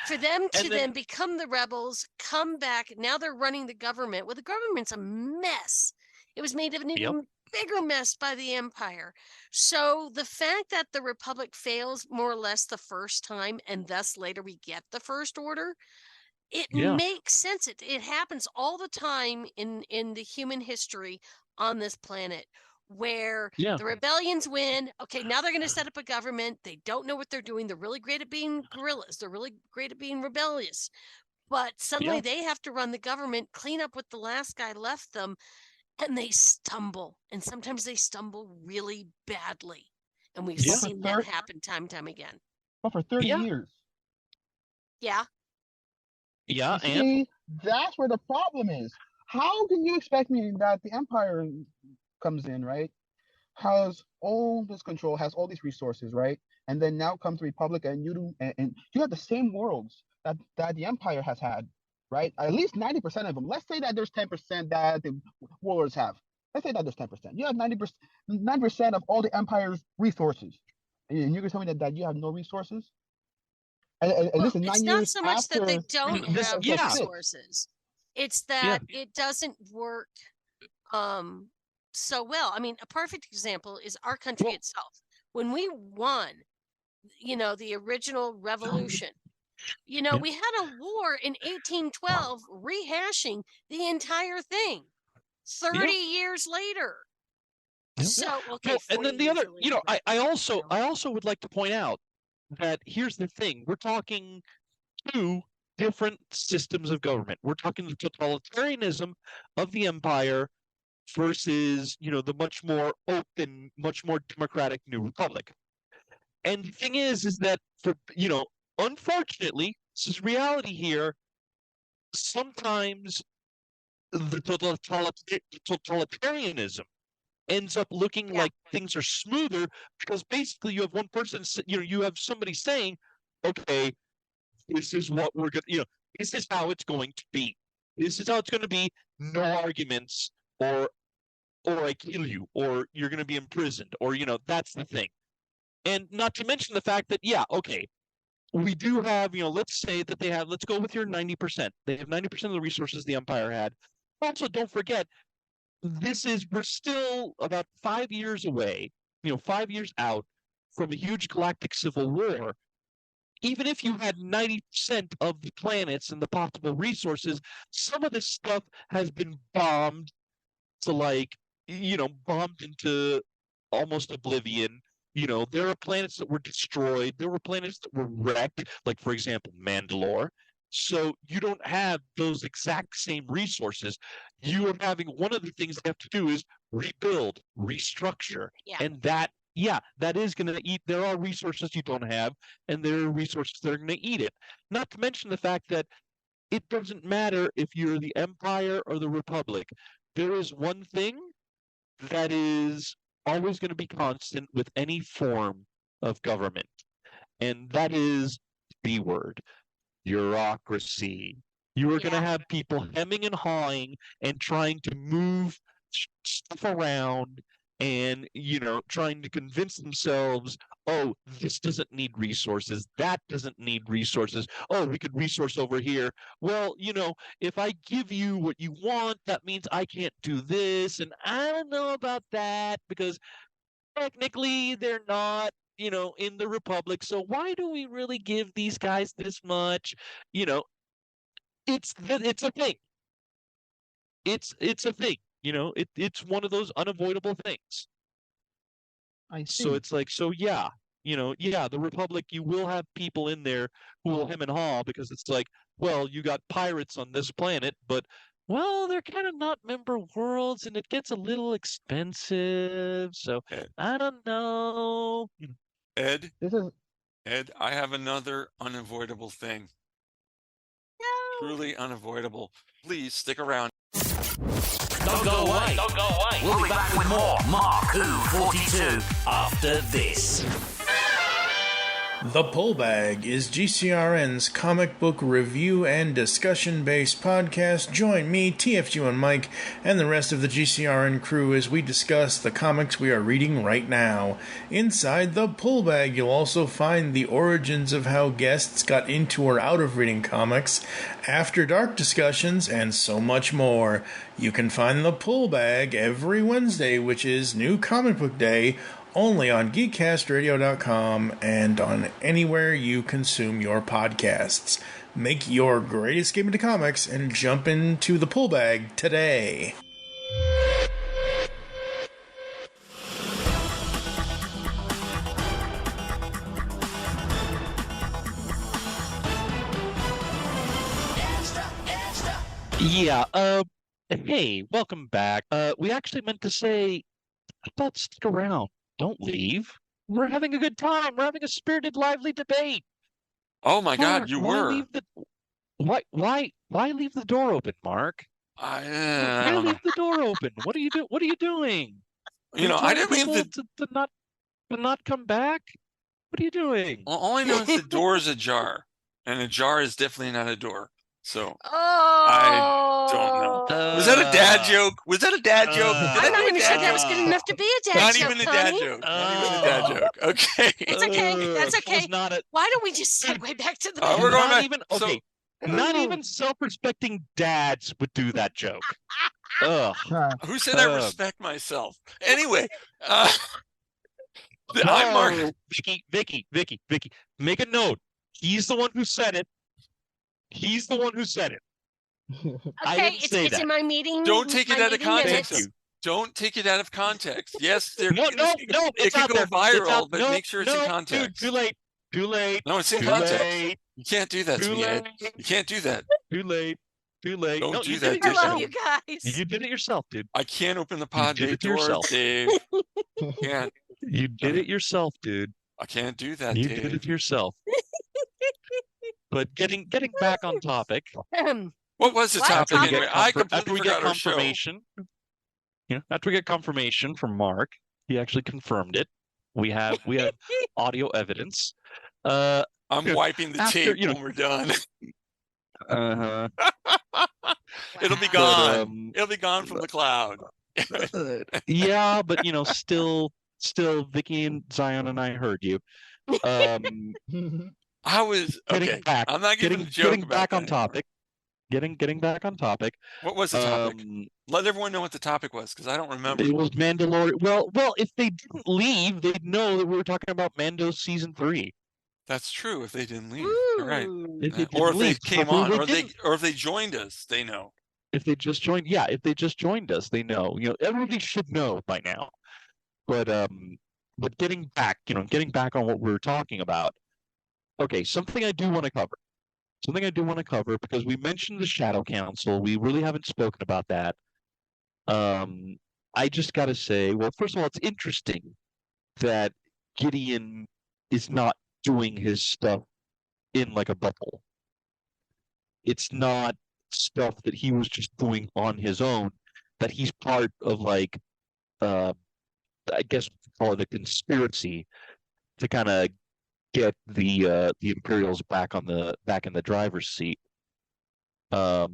for them to then become the rebels, come back, now they're running the government. Well, the government's a mess. It was made of an even bigger mess by the Empire. So the fact that the Republic fails more or less the first time, and thus later we get the First Order, it makes sense. It happens all the time in the human history on this planet, where the rebellions win. Okay, now they're going to set up a government. They don't know what they're doing. They're really great at being guerrillas. They're really great at being rebellious. But suddenly they have to run the government, clean up what the last guy left them, and they stumble. And sometimes they stumble really badly. And we've seen that happen time and time again. But for 30 years. Yeah. Yeah, see, that's where the problem is. How can you expect me that the Empire comes in, right? Has all this control, has all these resources, right? And then now comes the Republic, and you have the same worlds that the Empire has had, right? At least 90% of them. Let's say that there's 10% that the warlords have. Let's say that there's 10%. You have 90% of all the Empire's resources, and you're gonna tell me that you have no resources? And this is 9 it's years not so much after that they don't have resources. It's that it doesn't work so well. I mean, a perfect example is our country itself. When we won, the original revolution, we had a war in 1812 rehashing the entire thing 30 years later. So, okay. And then the other, I also would like to point out that here's the thing. We're talking two different systems of government. We're talking the totalitarianism of the empire versus, the much more open, much more democratic New Republic. And the thing is that for, unfortunately, this is reality here. Sometimes the totalitarianism ends up looking like things are smoother because basically you have one person, you have somebody saying, okay, this is what we're going to, this is how it's going to be. This is how it's going to be. No arguments, or I kill you, or you're going to be imprisoned, or, that's the thing. And not to mention the fact that, we do have, let's say that they have, let's go with your 90%. They have 90% of the resources the Empire had. Also, don't forget, we're still about 5 years away, 5 years out from a huge galactic civil war. Even if you had 90% of the planets and the possible resources, some of this stuff has been bombed to bombed into almost oblivion. There are planets that were destroyed. There were planets that were wrecked, like, for example, Mandalore. So you don't have those exact same resources. You are having one of the things they have to do is rebuild, restructure. And that is going to eat. There are resources you don't have, and there are resources that are going to eat it. Not to mention the fact that it doesn't matter if you're the Empire or the Republic. There is one thing that is always going to be constant with any form of government, and that is the B word, bureaucracy. You are going to have people hemming and hawing and trying to move stuff around and, trying to convince themselves, oh, this doesn't need resources. That doesn't need resources. Oh, we could resource over here. Well, if I give you what you want, that means I can't do this. And I don't know about that because technically they're not, in the Republic. So why do we really give these guys this much? It's a thing. It's a thing. It's one of those unavoidable things. I see. So it's like, the Republic, you will have people in there who will hem and haw because it's like, well, you got pirates on this planet, but, well, they're kind of not member worlds and it gets a little expensive. So I don't know. Ed, I have another unavoidable thing. No. Truly unavoidable. Please stick around. Don't go away. Don't go away. We'll be back with more Mark Who 42 after this. The Pullbag is GCRN's comic book review and discussion-based podcast. Join me, TFG and Mike, and the rest of the GCRN crew as we discuss the comics we are reading right now. Inside the Pullbag, you'll also find the origins of how guests got into or out of reading comics, after dark discussions, and so much more. You can find the Pullbag every Wednesday, which is New Comic Book Day, only on geekcastradio.com and on anywhere you consume your podcasts. Make your great escape into comics and jump into the Pullbag today. Hey, welcome back. We actually meant to say, how about stick around? Don't leave. We're having a good time. We're having a spirited, lively debate. Oh my God, you why were. Why leave the door open, Mark? I Why don't know. leave the door open? What are you doing? I didn't mean to not come back. What are you doing? Well, all I know is the door is ajar, and a jar is definitely not a door. So Oh, I don't know. Was that a dad joke? Was that a dad joke? I'm not even sure that was good enough to be a dad Not joke. even a dad joke. Not even a dad joke. Okay. It's okay. That's okay. Why don't we just segue back to the? We're going back. Even, So, okay. Not even self-respecting dads would do that joke. Ugh. Who said I respect myself? Anyway, I'm Mark. No, Vicky. Make a note. He's the one who said it. He's the one who said it. I Okay, didn't say it's that. in my meeting. Don't take it my out of meeting context. minutes. Don't take it out of context. Yes, there. No, It it's could out go there. viral, but no, make sure it's in no, context. Dude, too late. No, it's in Too context. late. You can't do that to Too me, Ed. late. You can't do that. Too late. Don't No, do you that, did it I love yourself. you guys. You did it yourself, dude. I can't open the pod did bay it to doors, yourself. Dave. Can't. You did it yourself, dude. I can't do that, You Dave. did it yourself. But getting back on topic. What was the What topic topic? anyway? I After completely we get forgot our show. confirmation, after we get confirmation from Mark, he actually confirmed it. We have audio evidence. I'm Yeah, wiping the after, tape when we're done. Uh-huh. It'll be But, gone. It'll be gone from the cloud. yeah, but still, Vicky and Zion and I heard you. I was okay. Getting back, I'm not giving a joke getting about back on that. topic. Getting back on topic. What was the topic? Let everyone know what the topic was, because I don't remember. It was Mandalore. Well, if they didn't leave, they'd know that we were talking about Mando season 3. That's true. If they didn't leave, you're right. If they Or if didn't they leave, came but on, they or if they joined us, they know. If they just joined, if they just joined us, they know. Everybody should know by now. But getting back on what we were talking about. Okay, something I do want to cover because we mentioned the Shadow Council. We really haven't spoken about that. I just got to say, well, first of all, it's interesting that Gideon is not doing his stuff in like a bubble. It's not stuff that he was just doing on his own, that he's part of like I guess we could call it a conspiracy to kind of get the Imperials back in the driver's seat. My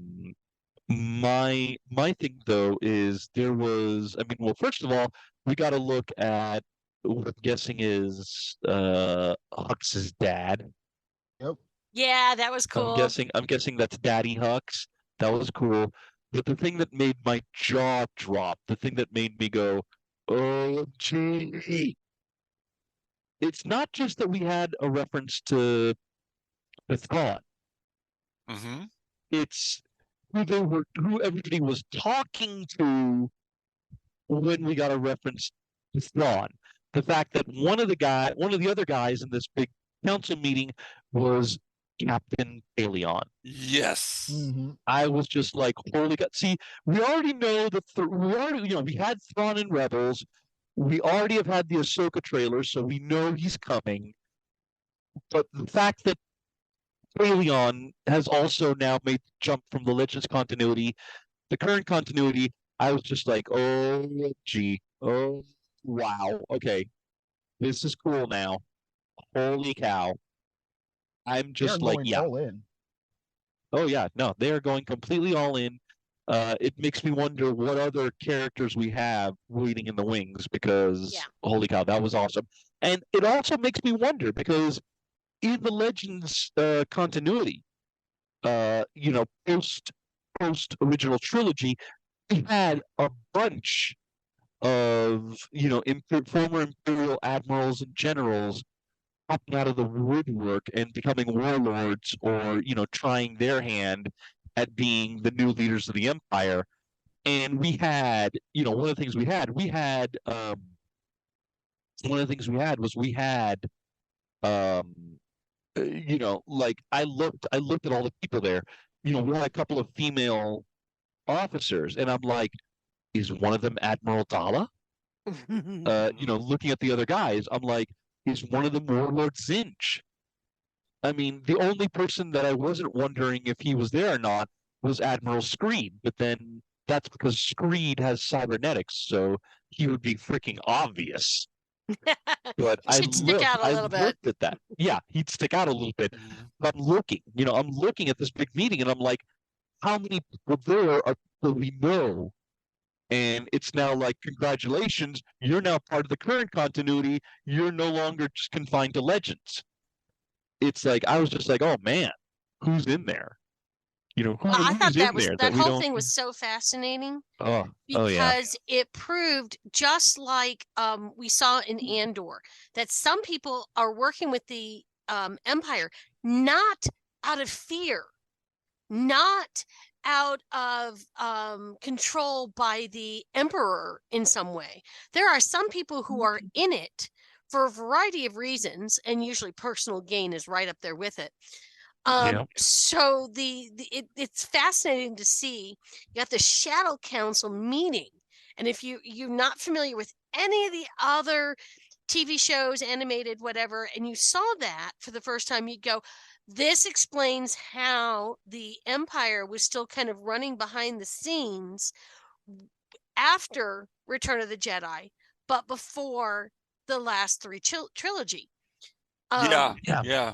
thing though is first of all, we got to look at what I'm guessing is Hux's dad. Yep. Yeah, that was cool. I'm guessing that's Daddy Hux. That was cool. But the thing that made my jaw drop, the thing that made me go, "Oh, gee," it's not just that we had a reference to the thought. Mm-hmm. It's who everybody was talking to when we got a reference to Thrawn. The fact that one of the other guys in this big council meeting was Captain Paleon. Yes. Mm-hmm. I was just like, holy God. See, we already know that we had Thrawn in Rebels. We already have had the Ahsoka trailer, so we know he's coming. But the fact that Paleon has also now made the jump from the Legends continuity, the current continuity, I was just like, oh, gee. Oh, wow. Okay. This is cool now. Holy cow. I'm just like, yeah. All in. Oh, yeah. No, they are going completely all in. It makes me wonder what other characters we have waiting in the wings because, holy cow, that was awesome. And it also makes me wonder because in the Legends continuity, post original trilogy, we had a bunch of former Imperial admirals and generals popping out of the woodwork and becoming warlords, or trying their hand at being the new leaders of the Empire. And we had, one of the things we had like I looked at all the people there. We had a couple of female officers, and I'm like, is one of them Admiral Dala? Looking at the other guys, I'm like, is one of them Warlord Zinch? I mean, the only person that I wasn't wondering if he was there or not was Admiral Screed, but then that's because Screed has cybernetics, so he would be freaking obvious. But I looked at that. Yeah, he'd stick out a little bit. But I'm looking at this big meeting, and I'm like, how many people there are people we know? And it's now like, congratulations, you're now part of the current continuity. You're no longer just confined to Legends. It's like, I was just like, oh man, who's in there? I thought who's in that there that we whole don't. thing was so fascinating Oh, yeah. because it proved, just like we saw in Andor, that some people are working with the Empire not out of fear, not out of control by the Emperor in some way. There are some people who are in it for a variety of reasons, and usually personal gain is right up there with it. So it's fascinating to see. You got the Shadow Council meeting, and if you're not familiar with any of the other TV shows, animated, whatever, and you saw that for the first time, you'd go, this explains how the Empire was still kind of running behind the scenes after Return of the Jedi, but before the last three trilogy. Yeah.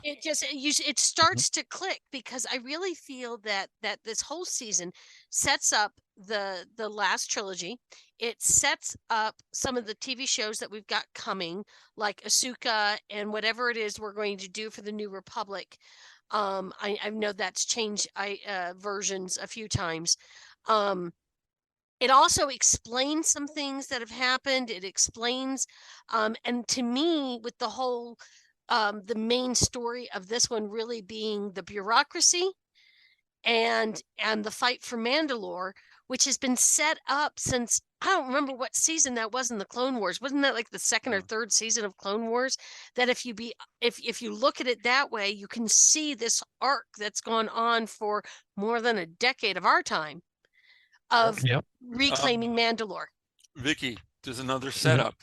It starts to click, because I really feel that this whole season sets up the last trilogy. It sets up some of the TV shows that we've got coming, like Ahsoka and whatever it is we're going to do for the New Republic. I know that's changed versions a few times. It also explains some things that have happened. It explains, and to me, with the whole the main story of this one really being the bureaucracy and the fight for Mandalore, which has been set up since, I don't remember what season that was in the Clone Wars. Wasn't that like the second or third season of Clone Wars? That if you look at it that way, you can see this arc that's gone on for more than a decade of our time of reclaiming Mandalore. Vicky, there's another setup.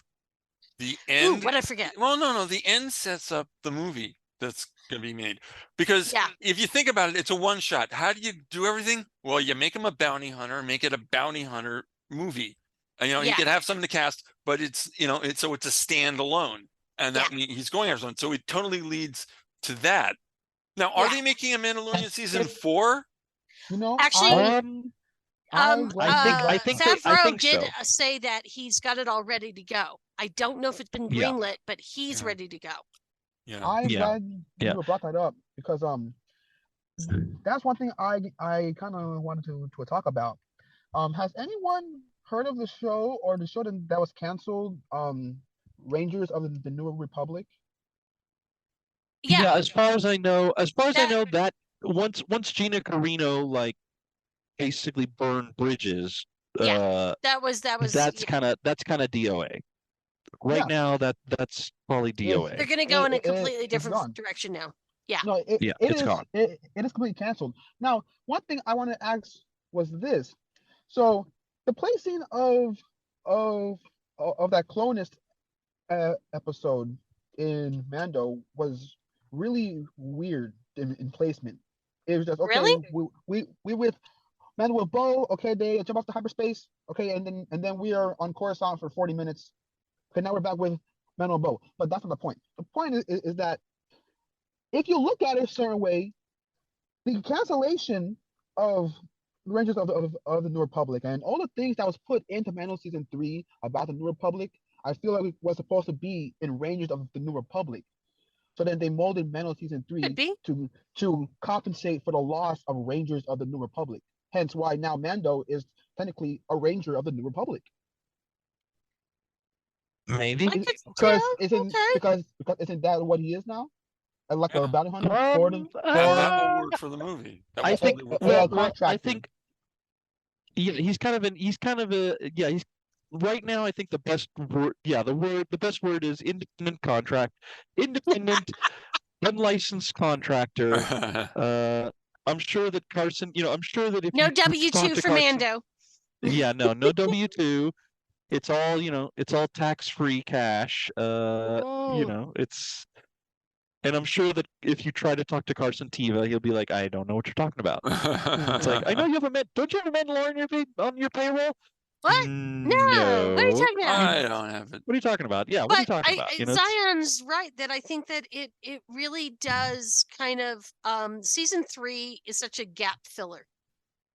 The end. What I forget? Well, no. The end sets up the movie that's going to be made, because if you think about it, it's a one shot. How do you do everything? Well, you make him a bounty hunter, make it a bounty hunter movie. And, you could have some in the cast, but it's a standalone, and that he's going after someone. So it totally leads to that. Now, are they making a Mandalorian season 4? Actually, I think Favreau did so. say that he's got it all ready to go. I don't know if it's been greenlit, but he's ready to go. I'm glad you brought that up, because that's one thing I kind of wanted to talk about. Has anyone heard of the show, or the show that was canceled, Rangers of the New Republic? Yeah, as far as I know, that once Gina Carino basically burned bridges, that was that's kind of DOA. Right now, that's probably DOA. They're going to go in a completely different direction now. Yeah. No, it's gone. It is completely canceled. Now, one thing I want to ask was this: so the placing of that clonist episode in Mando was really weird in placement. It was just okay. Really? We with Mando with Bo. Okay, they jump off to hyperspace. Okay, and then we are on Coruscant for 40 minutes. Okay, now we're back with Mando and Bo. But that's not the point. The point is that if you look at it a certain way, the cancellation of Rangers of the New Republic and all the things that was put into Mando season 3 about the New Republic, I feel like it was supposed to be in Rangers of the New Republic. So then they molded Mando season 3 to compensate for the loss of Rangers of the New Republic. Hence why now Mando is technically a Ranger of the New Republic. Maybe because isn't that what he is now? Like a bounty hunter? That will work for the movie. I think. He's right now. I think the best word. Yeah, the best word is independent contract. Independent, unlicensed contractor. I'm sure that Carson. I'm sure that if no W-2 for Mando. Yeah, no W-2. It's all, it's all tax-free cash. It's, and I'm sure that if you try to talk to Carson Teva, he'll be like, I don't know what you're talking about. It's like, I know you have don't you have a Mandalorian on your payroll? What? No. What are you talking about? I don't have it. What are you talking about? Yeah, what are you talking about? Zion's right that I think that it really does kind of, season 3 is such a gap filler.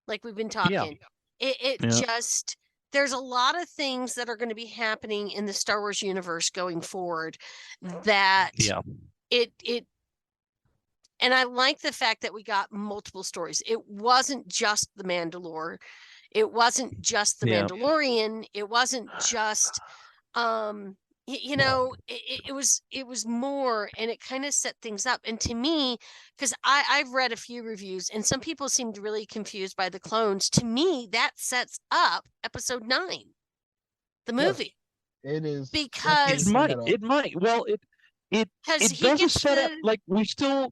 Like we've been talking. It just, there's a lot of things that are going to be happening in the Star Wars universe going forward that it And I like the fact that we got multiple stories. It wasn't just the Mandalore. It wasn't just the Yeah. Mandalorian. It wasn't just it was more, and it kind of set things up. And to me, because I've read a few reviews and some people seemed really confused by the clones, to me that sets up episode 9, the movie. Yes, it is because It might well it he doesn't gets set up the like we still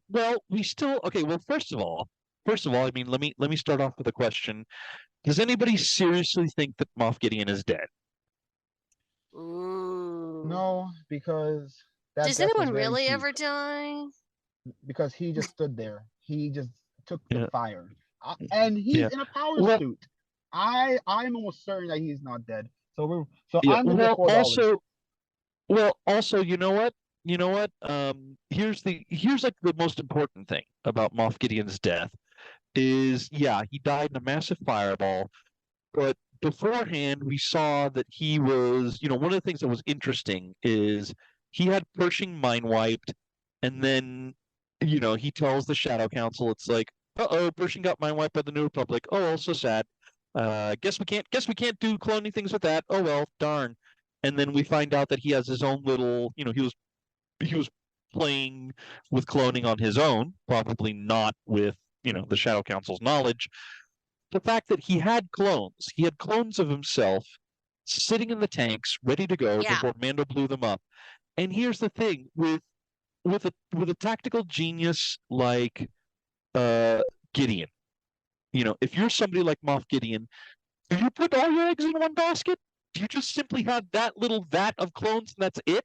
okay, well first of all I mean let me start off with a question. Does anybody seriously think that Moff Gideon is dead? Ooh. No, because that Does death was anyone very really cheap. ever die? Because he just stood there. He just took the Yeah. fire, and he's Yeah. in a power Well, suit. I'm almost certain that he's not dead. So yeah. I'm gonna get $4. Also, you know what? Here's like the most important thing about Moff Gideon's death is, yeah, he died in a massive fireball, but beforehand we saw that he was, one of the things that was interesting is he had Pershing mind wiped, and then, he tells the Shadow Council, it's like, uh-oh, Pershing got mind wiped by the New Republic. Oh, well, so sad. Guess we can't do cloning things with that. Oh well, darn. And then we find out that he has his own little, he was playing with cloning on his own, probably not with, the Shadow Council's knowledge. The fact that he had clones of himself sitting in the tanks, ready to go before Mando blew them up. And here's the thing, with a tactical genius like Gideon, if you're somebody like Moff Gideon, do you put all your eggs in one basket? Do you just simply have that little vat of clones and that's it?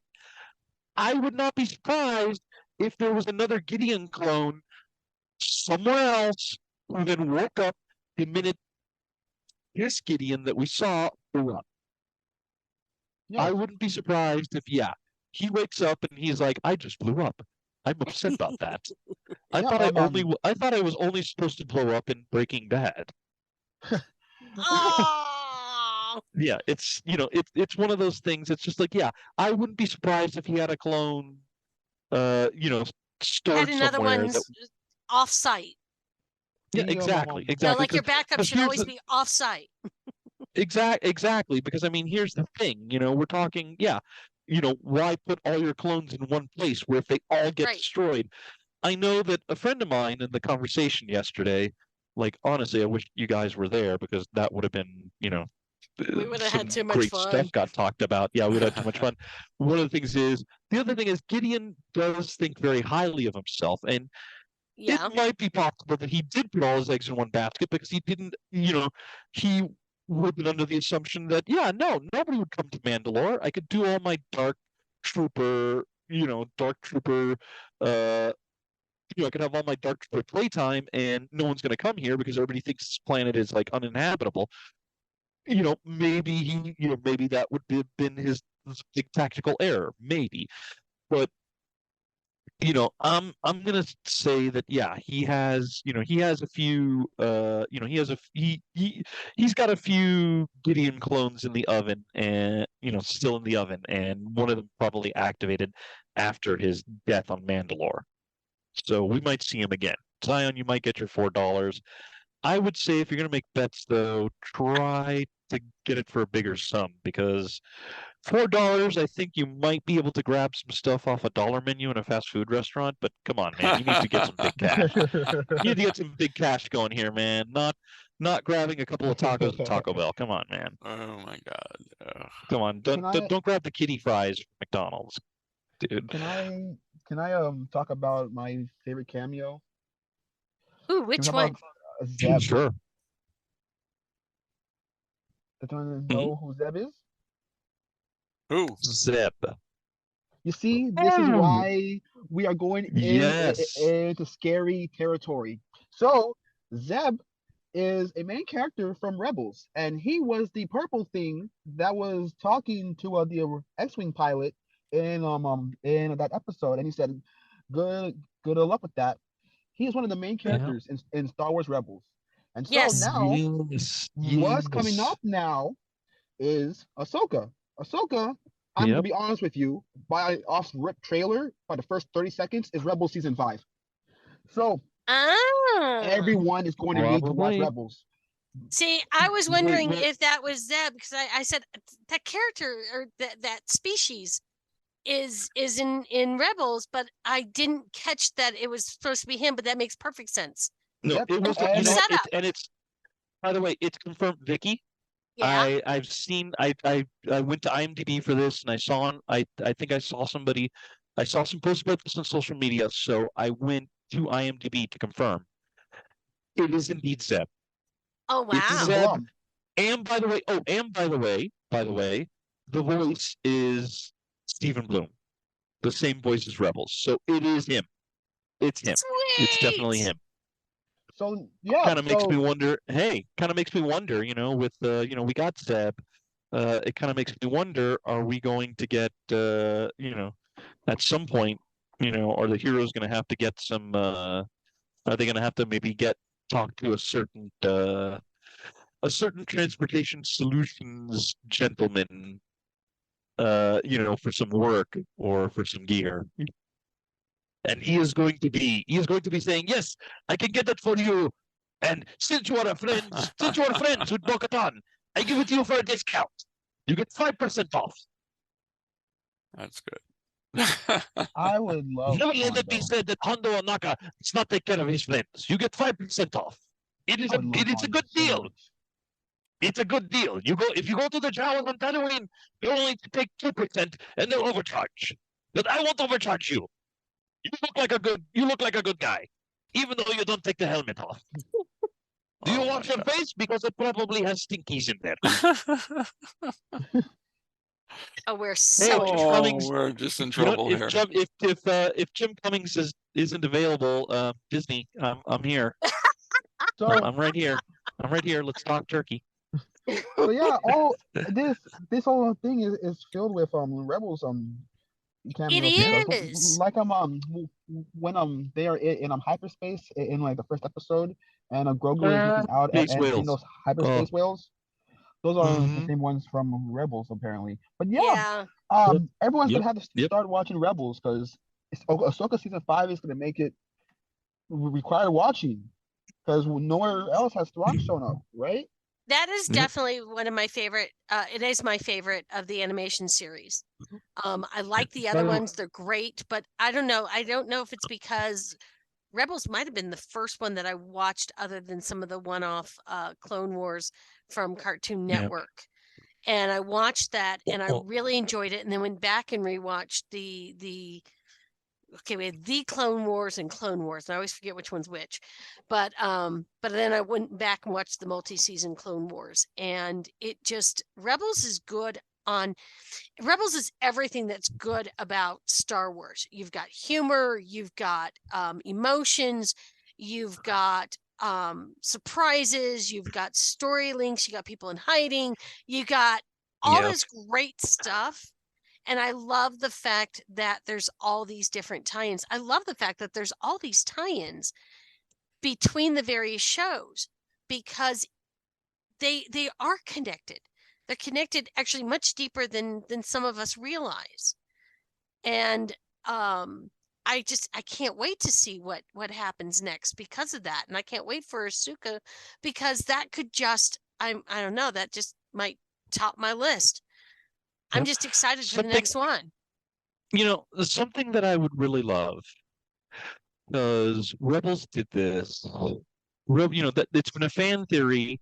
I would not be surprised if there was another Gideon clone somewhere else who then woke up the minute this Gideon that we saw blew up. Yes. I wouldn't be surprised if, he wakes up and he's like, I just blew up. I'm upset about that. I thought I was only supposed to blow up in Breaking Bad. Yeah, it's it's one of those things. It's just like, I wouldn't be surprised if he had a clone, stored Had another somewhere. one off-site. Yeah, exactly. No, like your backup should always be off-site. Exactly, because I mean, here's the thing. We're talking, why put all your clones in one place where if they all get destroyed? I know that a friend of mine in the conversation yesterday, like honestly, I wish you guys were there because that would have been, we would have had too much great fun. stuff got talked about. Yeah, we would have too much fun. One of the things is, the other thing is Gideon does think very highly of himself, and it might be possible that he did put all his eggs in one basket because he didn't, he would have been under the assumption that, nobody would come to Mandalore. I could do all my dark trooper, I could have all my dark trooper playtime and no one's going to come here because everybody thinks this planet is like uninhabitable. Maybe maybe that would have been his big tactical error, maybe. But I'm gonna say that he has a few he's got a few Gideon clones in the oven, and still in the oven, and one of them probably activated after his death on Mandalore. So we might see him again. Zion, you might get your $4. I would say if you're gonna make bets though, try to get it for a bigger sum, because $4, I think you might be able to grab some stuff off a dollar menu in a fast food restaurant, but come on, man, you need to get some big cash. You need to get some big cash going here, man. Not grabbing a couple of tacos at Taco Bell. Come on, man. Oh my God. Come on, don't grab the kitty fries from McDonald's, dude. Can I talk about my favorite cameo? Ooh, which one? Zeb. Sure. Does anyone know who Zeb is? Who? Zeb. You see, this is why we are going into scary territory. So, Zeb is a main character from Rebels, and he was the purple thing that was talking to the X-wing pilot in that episode, and he said, "Good luck with that." He is one of the main characters in Star Wars Rebels, and so now what's coming up now is Ahsoka. Ahsoka, I'm gonna be honest with you, by off-rip trailer, by the first 30 seconds, is Rebels season 5. So Ah. everyone is going to need to watch Probably. Rebels. See, I was Wait, wondering what? if that was Zeb because I said that character or that species is in Rebels, but I didn't catch that it was supposed to be him. But that makes perfect sense. No, Yep. it was. And You know, set up. it's. By the way, it's confirmed, Vicky. Yeah. I've seen. I went to IMDb for this, and I saw. I think I saw somebody. I saw some posts about this on social media, so I went to IMDb to confirm. It is indeed Zeb. Oh It's wow. Zeb. Blum. And by the way, the voice is Stephen Bloom, the same voice as Rebels. So it is him. It's him. It's definitely Sweet. him. So yeah, Kind of makes me so wonder. Hey, kind of makes me wonder. With we got Zeb. It kind of makes me wonder: are we going to get at some point, are the heroes going to have to get some? Are they going to have to maybe talk to a certain transportation solutions gentleman, for some work or for some gear? And he is going to be saying, "Yes, I can get that for you. And since you are friends with Bo-Katan, I give it to you for a discount. You get 5% off." That's good. I would love Never let it be Hondo. said that Hondo Onaka does not take care of his friends. You get 5% off. It is I would love a Hondo good so deal. much. It's a good deal. If you go to the Jawas on Tatooine, you only take 2% and they'll overcharge. But I won't overcharge you. You look like a good guy, even though you don't take the helmet off. Do you wash your face? Because it probably has stinkies in there. Oh, we're Hey, so in Jim trouble. Cummings. We're just in You know, trouble here. if Jim Cummings isn't available, Disney, I'm here. So I'm right here. Let's talk turkey. so yeah, all this whole thing is filled with Rebels cameos and stuff. is. Like when they are in hyperspace in like the first episode, and Grogu is looking out Space and seeing whales. those hyperspace whales. Those are the Mhm. same ones from Rebels apparently. But Yeah. everyone's Yep. gonna have to start watching Rebels because Ahsoka season 5 is gonna make it require watching because nowhere else has Thrawn shown up, right? That is Yep. definitely one of my favorite. It is my favorite of the animation series. I like the other ones; they're great, but I don't know. I don't know if it's because Rebels might have been the first one that I watched, other than some of the one-off Clone Wars from Cartoon Yeah. Network. And I watched that, and I Well- really enjoyed it. And then went back and rewatched we had the Clone Wars and Clone Wars, and I always forget which one's which. But then I went back and watched the multi-season Clone Wars, and it just Rebels is everything that's good about Star Wars. You've got humor, you've got emotions, you've got surprises, you've got story links, you got people in hiding, you got all this great stuff. And I love the fact that there's all these different tie-ins. I love the fact that there's all these tie-ins between the various shows because they are connected. They're connected actually much deeper than some of us realize. And I can't wait to see what happens next because of that. And I can't wait for Ahsoka because that could I don't know, that just might top my list. I'm just excited for the next one. Something that I would really love, because Rebels did this. That it's been a fan theory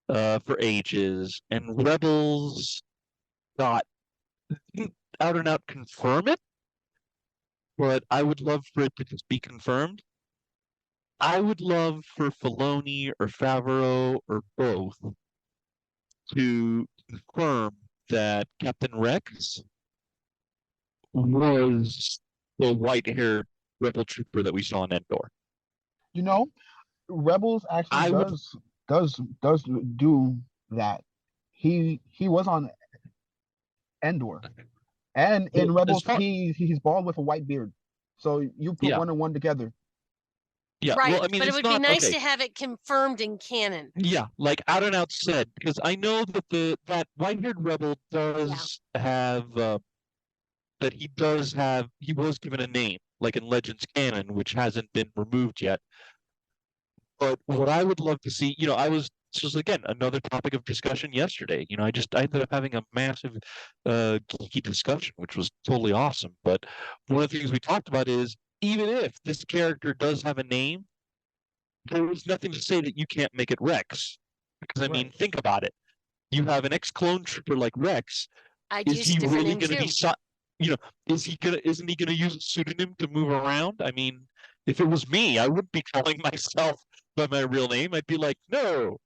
for ages, and Rebels didn't out and out confirm it, but I would love for it to just be confirmed. I would love for Filoni or Favreau or both to confirm that Captain Rex was the white-haired rebel trooper that we saw in Endor. Rebels actually does do that. He was on Endor, and in Rebels he's bald with a white beard. So you put one and one together. Yeah, right. Well, I mean, but it would be nice to have it confirmed in canon. Yeah, like out and out said, because I know that that white-haired rebel does have he was given a name like in Legends canon, which hasn't been removed yet. But what I would love to see, this was again another topic of discussion yesterday. I ended up having a massive geeky discussion, which was totally awesome. But one of the things we talked about is even if this character does have a name, there is nothing to say that you can't make it Rex. Because I mean, think about it. You have an ex-clone trooper like Rex. I'd Is use a he different really name going to too. be isn't he gonna use a pseudonym to move around? I mean, if it was me, I wouldn't be calling myself by my real name. I'd be like, no,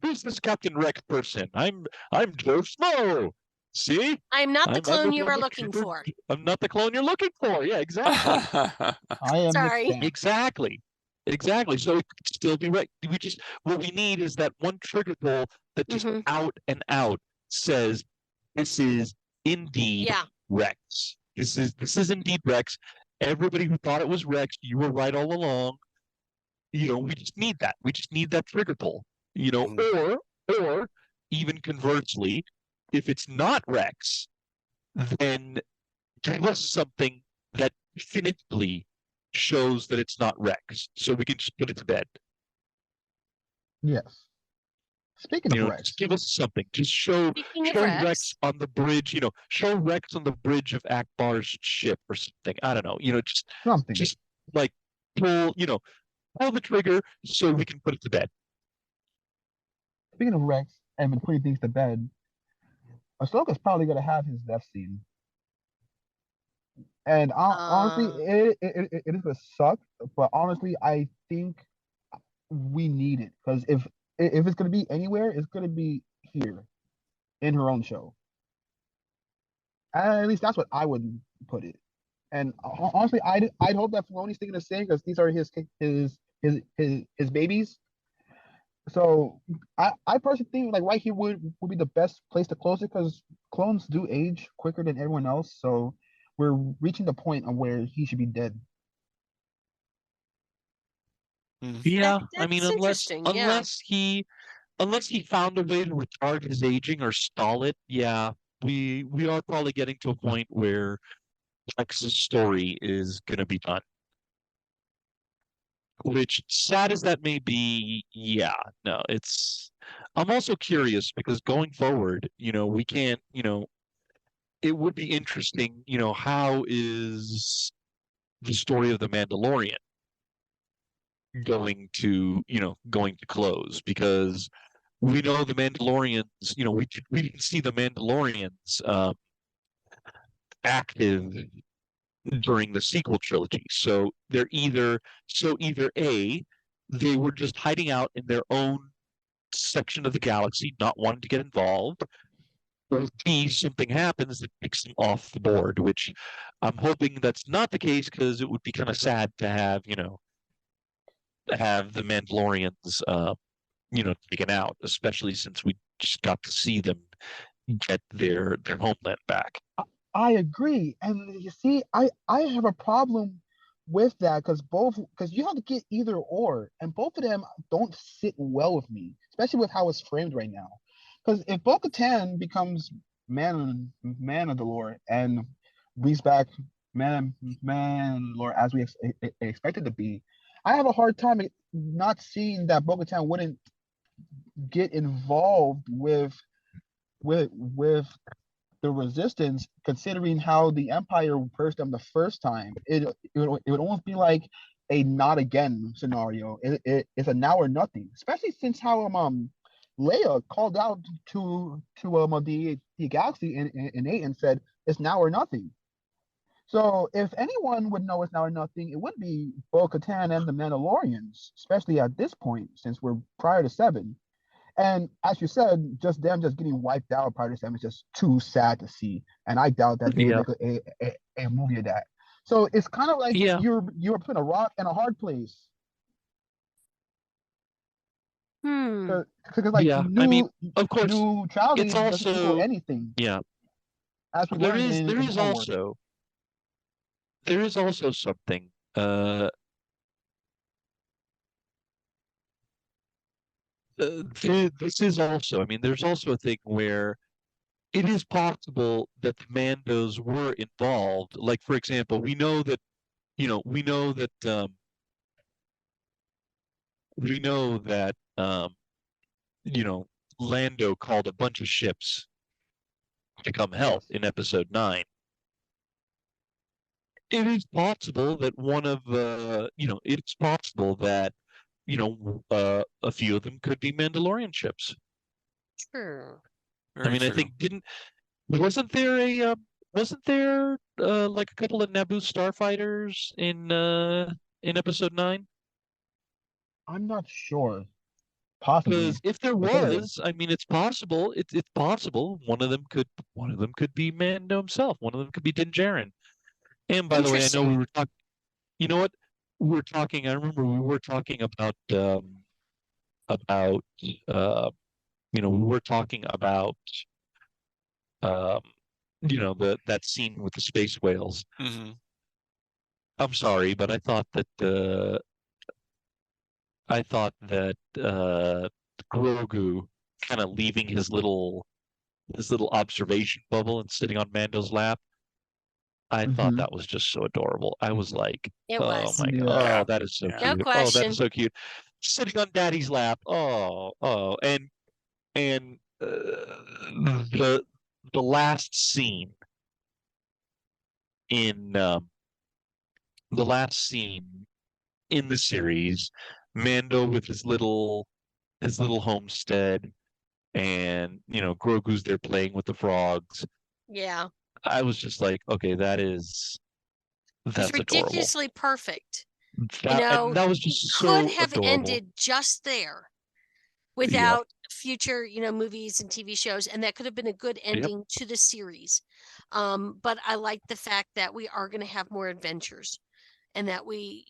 who's this Captain Rex person? I'm Joe Schmo. See? I'm not the clone you I'm are a looking trooper. for. I'm not the clone you're looking for. Yeah, exactly. I am the Sorry. champ. Exactly. So it could still be right. What we need is that one trigger pull that just out and out says this is indeed Rex. This is indeed Rex. Everybody who thought it was Rex, you were right all along. We just need that. We just need that trigger pull. Or even conversely, if it's not Rex, then give us something that definitively shows that it's not Rex, so we can just put it to bed. Yes. Speaking of Rex, just give us something. Just show Rex on the bridge. Show Rex on the bridge of Akbar's ship or something. I don't know. Just something. Just like pull the trigger so we can put it to bed. Speaking of Rex and putting things to bed, Ahsoka's probably gonna have his death scene. And honestly, it is gonna suck. But honestly, I think we need it because if it's gonna be anywhere, it's gonna be here in her own show. At least that's what I would put it. And honestly, I'd hope that Filoni's thinking the same because these are his babies. So I personally think like right here would be the best place to close it because clones do age quicker than everyone else. So we're reaching the point of where he should be dead. Yeah, I mean, interesting. unless he found a way to retard his aging or stall it, yeah, we are probably getting to a point where Rex's story is gonna be done. Which, sad as that may be, yeah, no, I'm also curious because going forward, we can't, it would be interesting, how is the story of the Mandalorian going to close? Because we know the Mandalorians, we didn't see the Mandalorians active during the sequel trilogy. So either A, they were just hiding out in their own section of the galaxy, not wanting to get involved, or B, something happens that takes them off the board, which I'm hoping that's not the case because it would be kind of sad to have, the Mandalorians taken out, especially since we just got to see them get their homeland back. I agree, and you see, I have a problem with that because you have to get either or, and both of them don't sit well with me, especially with how it's framed right now. Because if Bo-Katan becomes Mandalore and brings back Mandalore as we expected to be, I have a hard time not seeing that Bo-Katan wouldn't get involved with the resistance, considering how the Empire cursed them the first time. It would almost be like a not again scenario. It's a now or nothing, especially since how Leia called out to the galaxy in 8 and said it's now or nothing. So if anyone would know it's now or nothing, it would be Bo-Katan and the Mandalorians, especially at this point since we're prior to 7. And as you said, just them just getting wiped out prior to 7 is just too sad to see. And I doubt that they would make a movie of that. So it's kind of like you're putting a rock in a hard place. Because of course, neutrality it's doesn't equal anything. Yeah. As we there is also something. This is also, I mean, there's also a thing where it is possible that the Mandos were involved. Like, for example, we know that we know that Lando called a bunch of ships to come help Yes. in episode 9. It is possible that it's possible that a few of them could be Mandalorian ships. True. I mean, I think wasn't there like a couple of Naboo starfighters in episode 9? I'm not sure. Possibly. Because if there They could have been. was, I mean, it's possible. It's possible one of them could be Mando himself. One of them could be Din Djarin. And by the way, I know we Interesting. were talking. You know what? We were talking. I remember we were talking about we were talking about um that scene with the space whales. Mm-hmm. I'm sorry, but I thought that Grogu kind of leaving his little observation bubble and sitting on Mando's lap. I thought that was just so adorable. I was like, It oh was. my Yeah. god, oh, that is so Yeah. No cute. Oh, that is question. so cute. Sitting on Daddy's lap. Oh, and the last scene in the last scene in the series, Mando with his little homestead, and Grogu's there playing with the frogs. Yeah. I was just like, okay, It's that's adorable. ridiculously perfect. And that was It just could so have adorable. ended just there without future, movies and TV shows, and that could have been a good ending to the series. But I like the fact that we are going to have more adventures, and that we,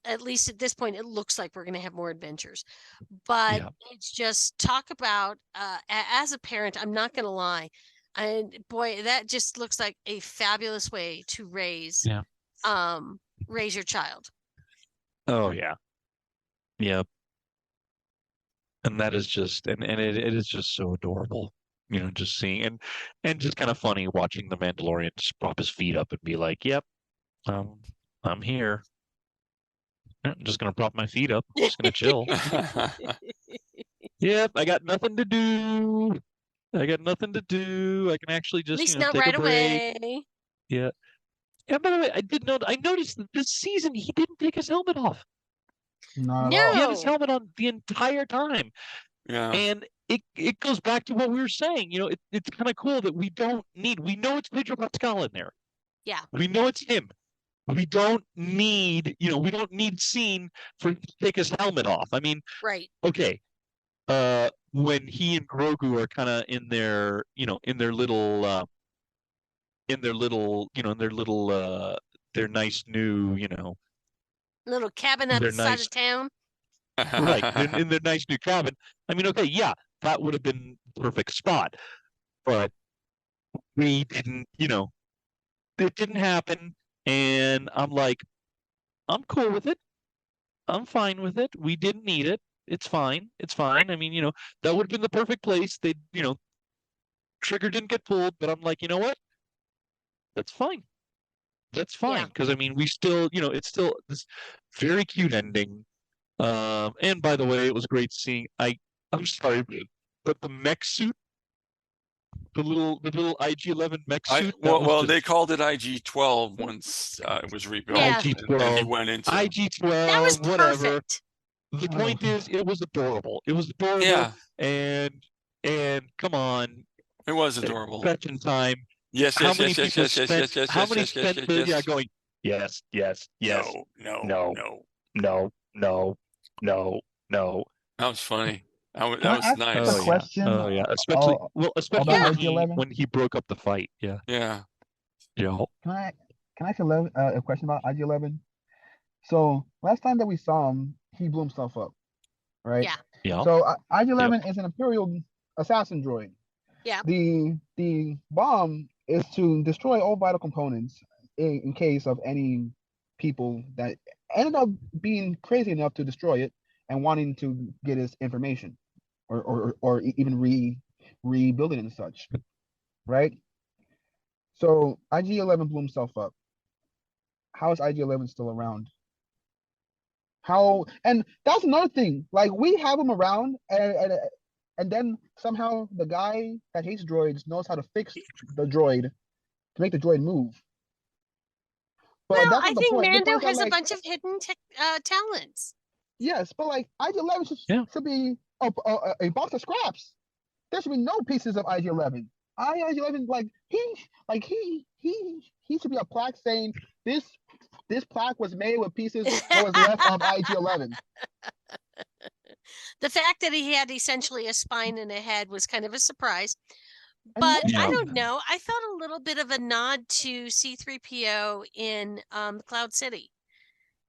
at least at this point, it looks like we're going to have more adventures. But it's just talk about, as a parent, I'm not going to lie, and boy, that just looks like a fabulous way to raise your child. Oh yeah. Yep. And that is just and it is just so adorable. Just seeing and just kind of funny watching the Mandalorian just prop his feet up and be like, "Yep, I'm here. I'm just gonna prop my feet up. I'm just gonna chill. Yep, I got nothing to do. I can actually At just least not take right a break." away. Yeah. And by the way, I noticed that this season he didn't take his helmet off. Not at all. He had his No. helmet on the entire time. Yeah. And it goes back to what we were saying. It's kind of cool that we know it's Pedro Pascal in there. Yeah. We know it's him. We don't need scene for him to take his helmet off. I mean, Right. okay. When he and Grogu are kind of in their their nice new, Little cabin out their the side nice of town. right, in their nice new cabin. I mean, okay, yeah, that would have been the perfect spot, but we didn't, it didn't happen, and I'm like, I'm cool with it. I'm fine with it. We didn't need it. It's fine. It's fine. I mean, that would have been the perfect place. They, trigger didn't get pulled, but I'm like, you know what? That's fine. That's fine. Because I mean, we still, it's still this very cute ending. And by the way, it was great seeing. I'm sorry, but the mech suit, the little IG-11 mech suit. They called it IG-12 once it was rebuilt. Yeah. And then he went into IG-12. That was whatever. perfect. The point is, it was adorable. It was adorable. Yeah. And come on. It was adorable. Fetching time. Yes. How many people spent going, yes. No. That was funny. That was nice. A question. Oh yeah, especially about when he broke up the fight. Yeah. Yeah. Yeah. Can I ask a question about IG-11? So last time that we saw him, he blew himself up, right? Yeah. Yeah. So IG-11 is an Imperial assassin droid. Yeah. The bomb is to destroy all vital components in case of any people that ended up being crazy enough to destroy it and wanting to get his information, or even rebuild it and such, right? So IG-11 blew himself up. how is IG-11 still around? How, and that's another thing. Like, we have him around, and then somehow the guy that hates droids knows how to fix the droid to make the droid move. But Well, that's I not the think point. The Mando point is that, has a like, bunch of hidden talents. yes, but like IG-11 should be a box of scraps. There should be no pieces of IG-11. IG-11, he should be a plaque saying this plaque was made with pieces what was left of IG-11. The fact that he had essentially a spine and a head was kind of a surprise. And But more I so- don't know. I felt a little bit of a nod to C-3PO in Cloud City.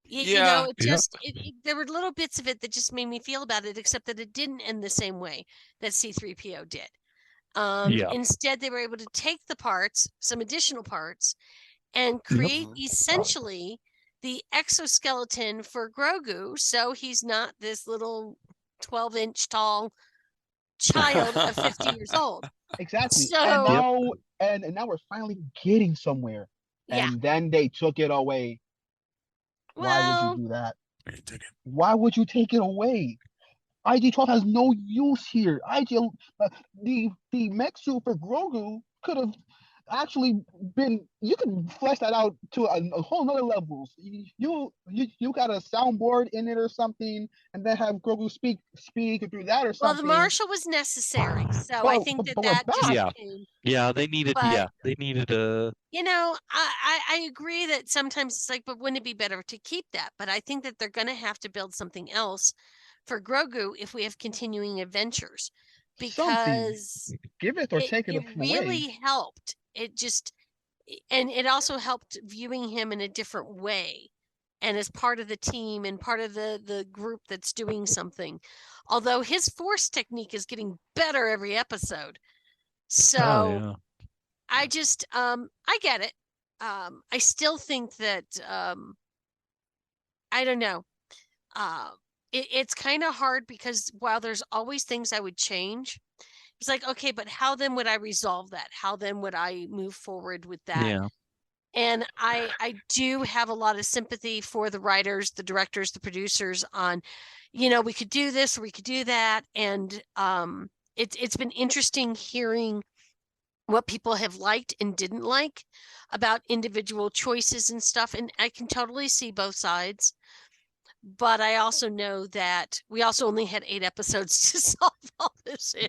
You know, it just there were little bits of it that just made me feel about it, except that it didn't end the same way that C-3PO did. Instead, they were able to take the parts, some additional parts, and create essentially the exoskeleton for Grogu, so he's not this little 12-inch tall child of 50 years old. Exactly. So, and now we're finally getting somewhere. yeah. And then they took it away. Why Well, would you do that? Why would you take it away? IG-12 has no use here. The mech suit for Grogu could have actually been. You could flesh that out to a whole nother levels. You got a soundboard in it or something, and then have Grogu speak through that or well, something. the Marshal was necessary, so I think but we're that back. just came. Yeah, they needed. But- they needed a. You know, I agree that sometimes it's like, but wouldn't it be better to keep that? But I think that they're going to have to build something else for Grogu if we have continuing adventures, because give it or take it away. really helped. It just, and it also helped viewing him in a different way, and as part of the team and part of the group that's doing something. Although his force technique is getting better every episode, so. I just, I get it. I still think that, I don't know. It's kind of hard because while there's always things I would change, it's like, okay, but how then would I resolve that? How then would I move forward with that? Yeah. And I do have a lot of sympathy for the writers, the directors, the producers on, you know, we could do this or we could do that. And it's been interesting hearing what people have liked and didn't like about individual choices and stuff. And I can totally see both sides. But I also know that we also only had 8 episodes to solve all this in.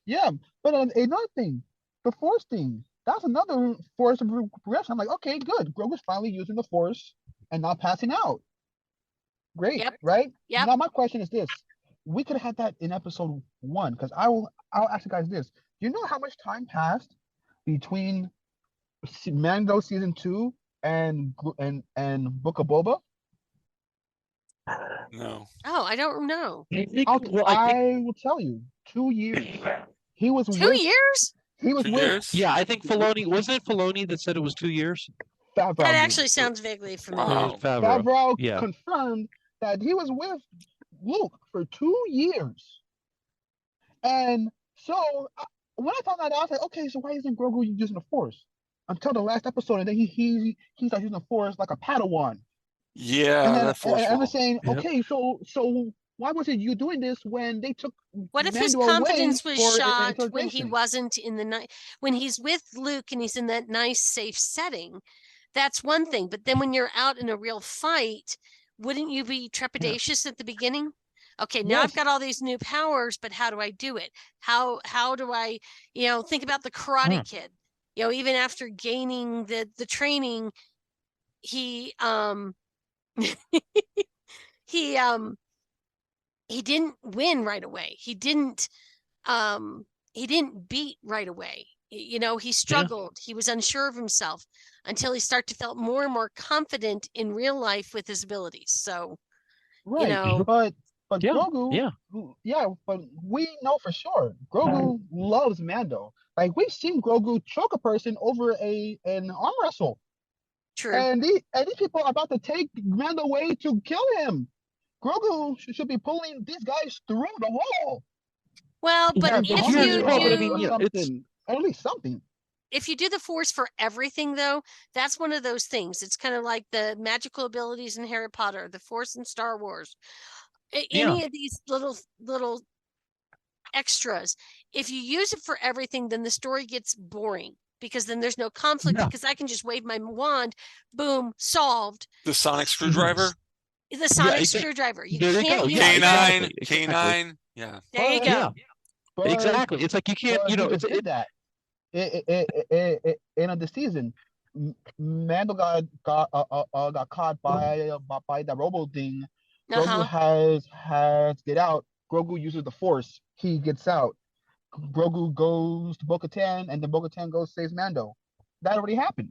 Yeah, but another thing, the Force thing, that's another force of progression. I'm like, okay, good. Grogu's finally using the Force and not passing out. Great, right? Yep. Now my question is this. We could have had that in episode 1, because I'll ask you guys this. Do you know how much time passed between Mando season 2 and Book of Boba? No. Oh, I don't know. I will tell you. 2 years. He was 2 years? He was 2 with years? Yeah, I think Filoni wasn't it Filoni that said it was 2 years. Favreau. That actually sounds vaguely familiar. Wow. Favreau Yeah. confirmed that he was with Luke for 2 years. And so when I found that out, I was like, okay, so why isn't Grogu using the Force? Until the last episode, and then he starts using the Force like a Padawan. Yeah, And then that force I was wall. saying, Yep. okay, so why wasn't you doing this when they took What if his Mando away confidence was for shot when he interrogation? wasn't in the when he's with Luke and he's in that nice safe setting? That's one thing, but then when you're out in a real fight, wouldn't you be trepidatious at the beginning? Okay, now I've Yes. got all these new powers, but how do I do it? How do I, think about the Karate Kid. Even after gaining the training, he he didn't win right away. He didn't beat right away. He struggled. He was unsure of himself until he started to feel more and more confident in real life with his abilities. So, Right, but Yeah, Grogu, but we know for sure Grogu loves Mando. Like, we've seen Grogu choke a person over an arm wrestle, true. and these people are about to take Mando away to kill him. Grogu should be pulling these guys through the wall. Well, but Yeah, if here's you the problem, do, or something, or at least something. if you do the Force for everything, though, that's one of those things. It's kind of like the magical abilities in Harry Potter, the Force in Star Wars. Any of these little extras, if you use it for everything, then the story gets boring because then there's no conflict because I can just wave my wand, boom, solved. The sonic screwdriver. The sonic screwdriver. You There can't go. use K9, it. K9. Yeah. There you go. But, Exactly. It's like you can't, but you know, he just did that. In the season, Mando got caught by that robo thing. Grogu has get out. Grogu uses the Force. He gets out. Grogu goes to Bo-Katan, and then Bo-Katan goes saves Mando. That already happened.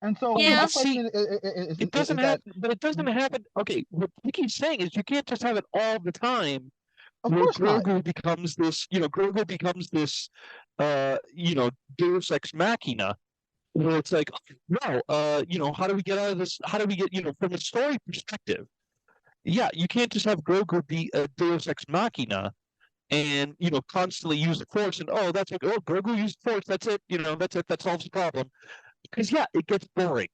And so my question is, it doesn't happen, but it doesn't happen. Okay, what we keep saying is you can't just have it all the time. Of course not. Grogu becomes this, Deus Ex Machina, where it's like, no, how do we get out of this? How do we get, from a story perspective? Yeah, you can't just have Grogu be a Deus Ex Machina and, constantly use the Force and, that's like, Grogu used the Force, that's it, that's it, that solves the problem. Because, it gets boring.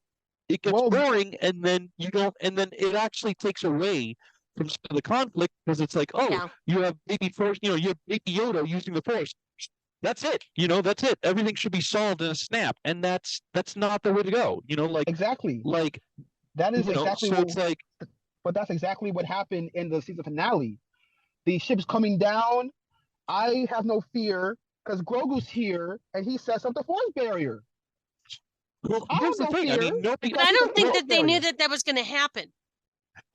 It gets boring, and then it actually takes away from some of the conflict because it's like, you have baby Force, you have baby Yoda using the Force. That's it. That's it. Everything should be solved in a snap, and that's not the way to go. Exactly. Like that is exactly. So what, it's like, but that's exactly what happened in the season finale. The ship's coming down. I have no fear because Grogu's here, and he sets up the Force barrier. Well, here's the thing. But I don't think that they knew that was going to happen.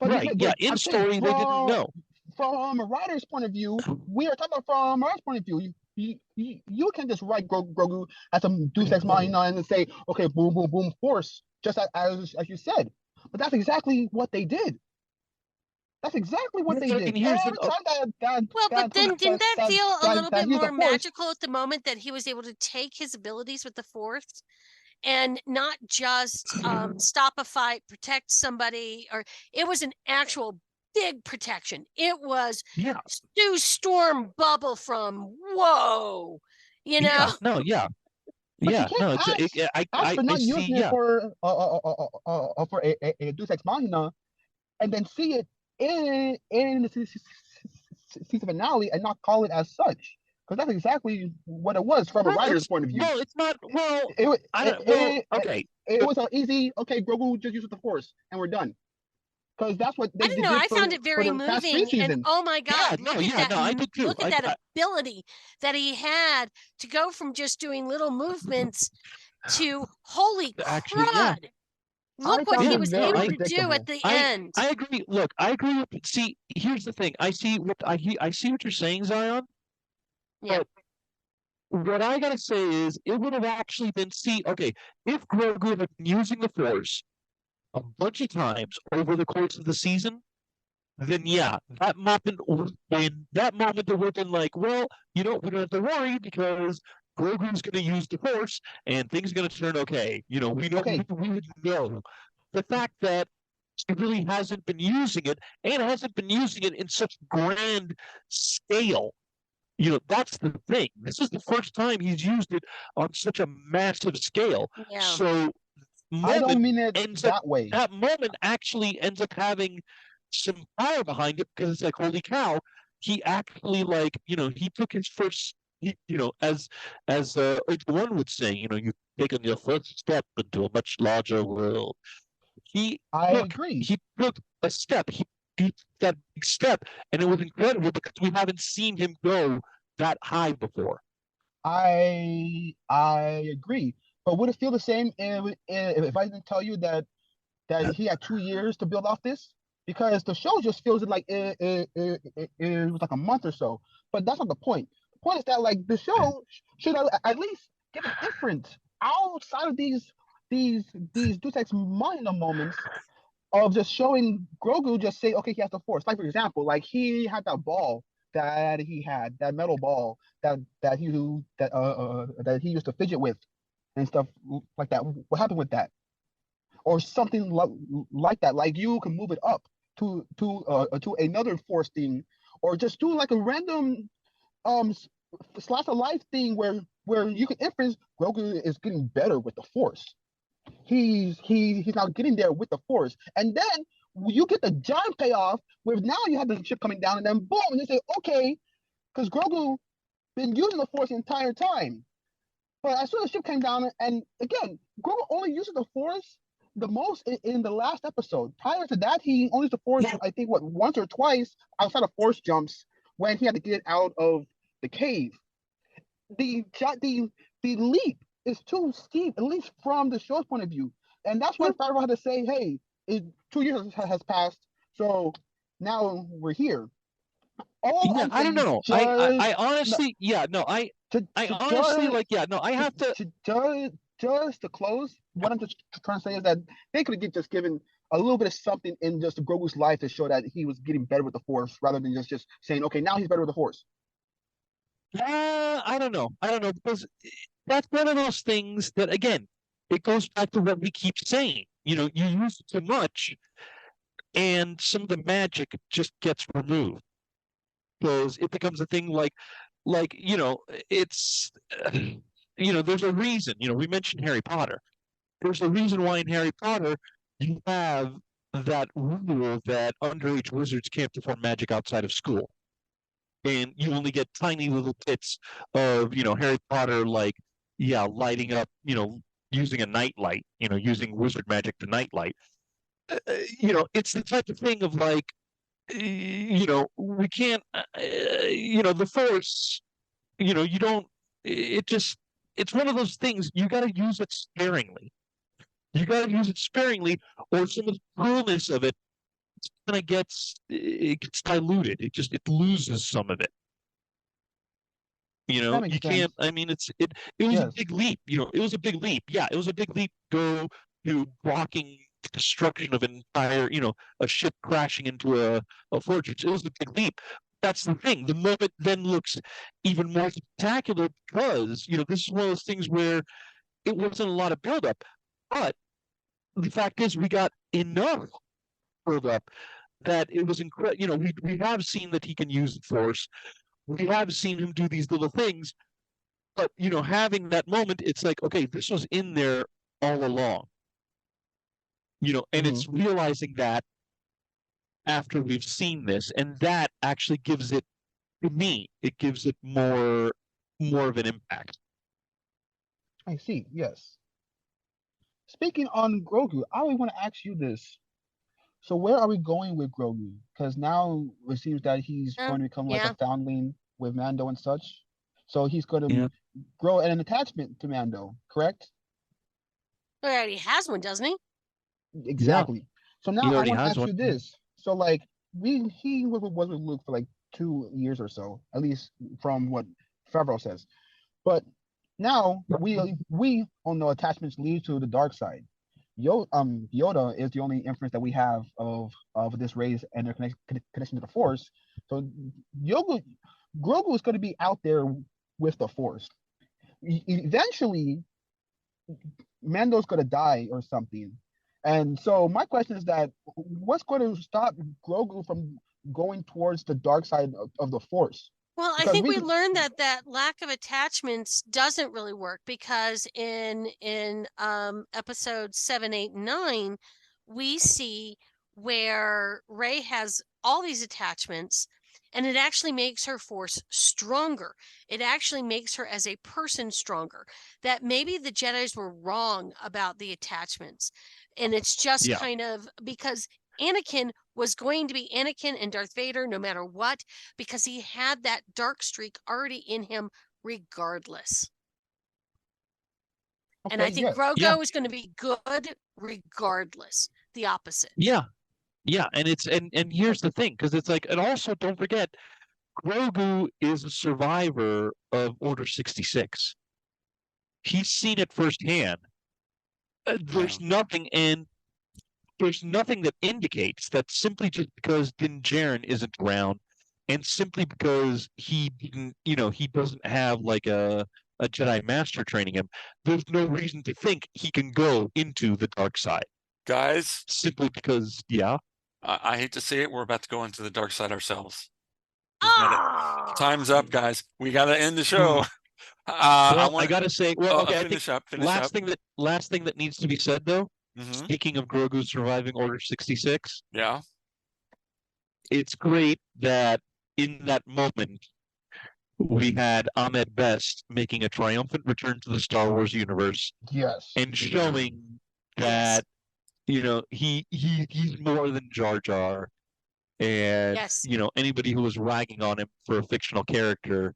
But in story, they didn't know. From a writer's point of view, we are talking about from a writer's point of view. You can just write Grogu as some Deus Ex Machina and say, okay, boom, boom, boom, Force, just as you said. But that's exactly what they did. That's exactly what they did. But then didn't that feel a little bit more magical at the moment that he was able to take his abilities with the Force? And not just stop a fight, protect somebody, or it was an actual big protection. It was Stu Storm bubble from whoa, But you can't ask for not using it for a Deus Ex Machina, and then see it in the season finale and not call it as such. Because that's exactly what it was from a writer's point of view. No, it's not. Well, okay. It was an easy, Grogu just uses the Force, and we're done. Because that's what they did. I found it very moving. And oh my God, I did too. Look at that ability that he had to go from just doing little movements to holy crud. Look what he was able to do at the end. I agree. Look, I agree with. See, here's the thing. I see what you're saying, Zion. Yeah. But what I gotta say is, it would have actually been if Grogu had been using the Force a bunch of times over the course of the season, then that moment would have been like, well, we don't have to worry because Grogu's gonna use the Force and things are gonna turn okay. We would know. The fact that he really hasn't been using it and hasn't been using it in such grand scale. That's the thing. This is the first time he's used it on such a massive scale. Yeah. So I don't mean it that way. That moment actually ends up having some power behind it because it's like, holy cow, he actually he took his first, as one would say, you've taken your first step into a much larger world. I agree. He took a step. He that big step, and it was incredible because we haven't seen him go that high before. I agree, but would it feel the same if I didn't tell you that he had 2 years to build off this? Because the show just feels like it was like a month or so, but that's not the point. The point is that the show should at least get a difference outside of these Deus Ex Machina moments of just showing Grogu just say, okay, he has the Force. Like, for example, he had that ball that he had, that metal ball that he used to fidget with and stuff like that. What happened with that? Or something like that. Like, you can move it up to another Force thing, or just do like a random slice of life thing where where you can inference Grogu is getting better with the Force. He's now getting there with the Force, and then you get the giant payoff where now you have the ship coming down, and then boom, and they say, okay, because Grogu been using the Force the entire time. But as soon as the ship came down, and again, Grogu only uses the Force the most in the last episode. Prior to that, he only used the Force, I think, once or twice outside of Force jumps when he had to get out of the cave. The leap is too steep, at least from the show's point of view, and that's why Favreau had to say, "Hey, 2 years has passed, so now we're here." I don't know. I honestly, I honestly I have to. Just to close, what I'm just trying to say is that they could have just given a little bit of something in just Grogu's life to show that he was getting better with the Force, rather than just saying, okay, now he's better with the Force. I don't know, because that's one of those things that, again, it goes back to what we keep saying. You use it too much, and some of the magic just gets removed, because it becomes a thing like it's there's a reason. We mentioned Harry Potter. There's a reason why in Harry Potter you have that rule that underage wizards can't perform magic outside of school, and you only get tiny little bits of Harry Potter, lighting up, using a nightlight, using wizard magic to nightlight. It's the type of thing of we can't, the Force, you don't. It's one of those things, you got to use it sparingly. Or some of the coolness of it kind of gets diluted. It loses some of it. You can't. I mean, it was a big leap. It was a big leap. Yeah, it was a big leap to go to blocking the destruction of an entire, a ship crashing into a fortress. It was a big leap. That's the thing. The moment then looks even more spectacular because, this is one of those things where it wasn't a lot of buildup. But the fact is, we got enough buildup that it was incredible. We have seen that he can use the Force. We have seen him do these little things. But, having that moment, it's like, okay, this was in there all along. And it's realizing that after we've seen this, and that actually gives it, to me, it gives it more of an impact. I see. Yes. Speaking on Grogu, I really want to ask you this. So where are we going with Grogu? Because now it seems that he's going to become like a foundling with Mando and such. So he's going to grow an attachment to Mando, correct? He already has one, doesn't he? Exactly. Yeah. So now I want to ask you this. So he was with Luke for 2 years or so, at least from what Favreau says. But now we all know attachments lead to the dark side. Yoda is the only inference that we have of this race and their connection to the Force. So Grogu is going to be out there with the Force. Eventually, Mando's going to die or something. And so my question is that what's going to stop Grogu from going towards the dark side of the Force? Well, I think we learned that lack of attachments doesn't really work, because in episodes 7, 8, and 9, we see where Rey has all these attachments, and it actually makes her Force stronger. It actually makes her as a person stronger. That maybe the Jedis were wrong about the attachments, and it's just kind of because Anakin was going to be Anakin and Darth Vader no matter what, because he had that dark streak already in him regardless. Okay, and I think Grogu is going to be good regardless, the opposite. Yeah. And it's and here's the thing, because it's and also don't forget, Grogu is a survivor of Order 66. He's seen it firsthand. There's nothing that indicates that simply just because Din Djarin isn't around, and simply because he didn't, he doesn't have a Jedi Master training him, there's no reason to think he can go into the dark side. Guys, simply because, I hate to say it, we're about to go into the dark side ourselves. Time's up, guys. We got to end the show. I gotta say, okay, I think finish up. last thing that needs to be said though. Mhm. Speaking of Grogu surviving Order 66, Yeah. it's great that in that moment we had Ahmed Best making a triumphant return to the Star Wars universe Yes. and showing that he's more than Jar Jar, and anybody who was ragging on him for a fictional character,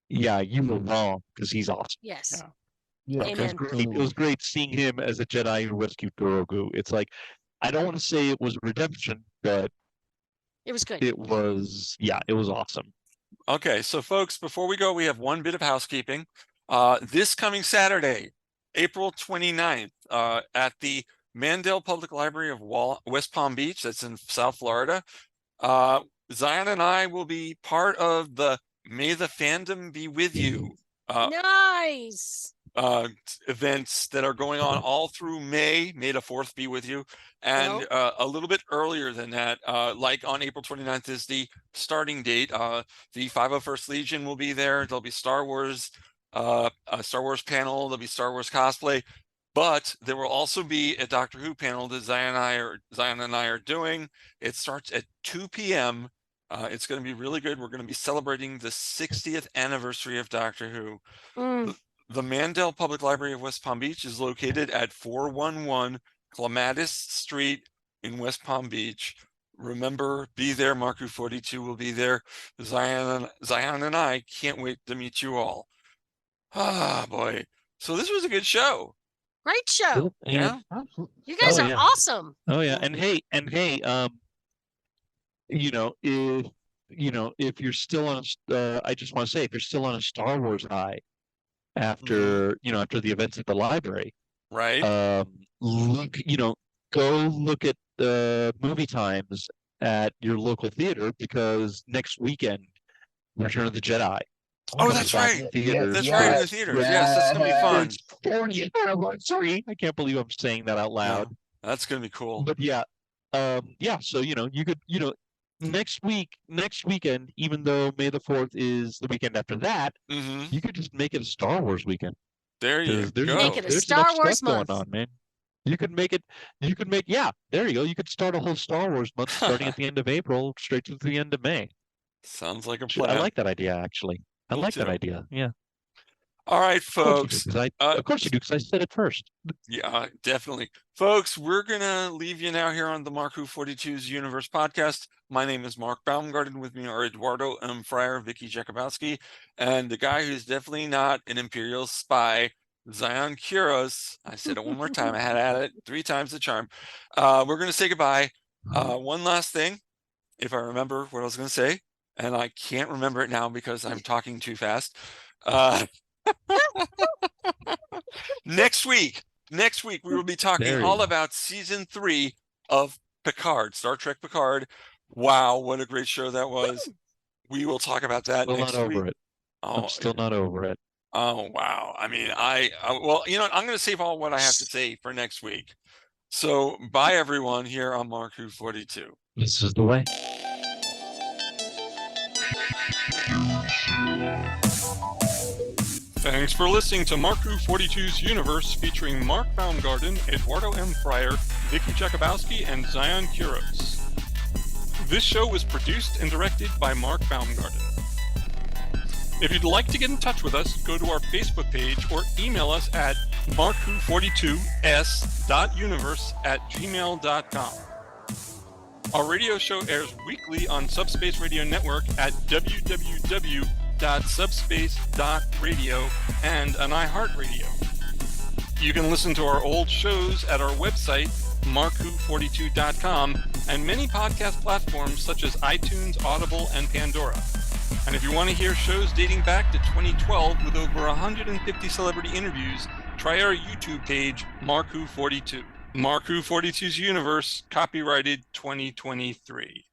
yeah, you were wrong because he's awesome. Yes. Yeah. Amen. It was great seeing him as a Jedi who rescued Grogu. It's like, I don't want to say it was redemption, but it was good. It was awesome. Okay, so folks, before we go, we have one bit of housekeeping. This coming Saturday, April 29th, at the Mandel Public Library of West Palm Beach, that's in South Florida, Zion and I will be part of the May the Fandom Be With You nice events that are going on all through May the 4th be with you. And a little bit earlier than that, like on April 29th is the starting date. The 501st Legion will be there. There'll be Star Wars, a Star Wars panel. There'll be Star Wars cosplay. But there will also be a Doctor Who panel that Zion and I are doing. It starts at 2 p.m. It's going to be really good. We're going to be celebrating the 60th anniversary of Doctor Who. The Mandel Public Library of West Palm Beach is located at 411 Clematis Street in West Palm Beach. Remember, be there. Mark Who 42 will be there. Zion and I can't wait to meet you all. Ah, boy. So this was a good show. Great show. Yeah. You guys are awesome. Oh yeah. And hey, if you're still on I just want to say, if you're still on a Star Wars high after after the events at the library, right? Go look at the movie times at your local theater, because next weekend, Return of the Jedi. Oh, that's right. That's right, in the theaters. Yes, that's gonna be fun. 40th anniversary. I can't believe I'm saying that out loud. Yeah, that's gonna be cool. But yeah, so you could next weekend, even though May the 4th is the weekend after that, you could just make it a Star Wars weekend. There you go. Make it a Star Wars month going on, man. You could make there you go. You could start a whole Star Wars month starting at the end of April, straight to the end of May. Sounds like a plan. I like that idea, actually. I like that idea. Yeah. All right, folks. Of course you do, because I said it first. Yeah, definitely. Folks, we're going to leave you now here on the Mark Who 42's Universe podcast. My name is Mark Baumgarten. With me are Eduardo M. Freyre, Vicky Jakubowski, and the guy who's definitely not an Imperial spy, Zion Quiros. I said it one more time. I had at it 3 times the charm. We're going to say goodbye. One last thing, if I remember what I was going to say, and I can't remember it now because I'm talking too fast. Next week we will be talking all about season 3 of Picard, Star Trek Picard. Wow, what a great show that was. We will talk about that next week. I'm still not over it. Oh, wow. I mean, well, I'm going to save all what I have to say for next week. So bye, everyone, here on Mark Who 42. This is the way. Thanks for listening to Mark Who 42's Universe, featuring Mark Baumgarten, Eduardo M. Freyre, Vicky Jakubowski, and Zion Quiros. This show was produced and directed by Mark Baumgarten. If you'd like to get in touch with us, go to our Facebook page or email us at markwho42s.universe@gmail.com. Our radio show airs weekly on Subspace Radio Network at www.subspace.radio and on iHeartRadio. You can listen to our old shows at our website, markwho42.com, and many podcast platforms such as iTunes, Audible, and Pandora. And if you want to hear shows dating back to 2012 with over 150 celebrity interviews, try our YouTube page, Mark Who 42. Mark Who 42's Universe, copyrighted 2023.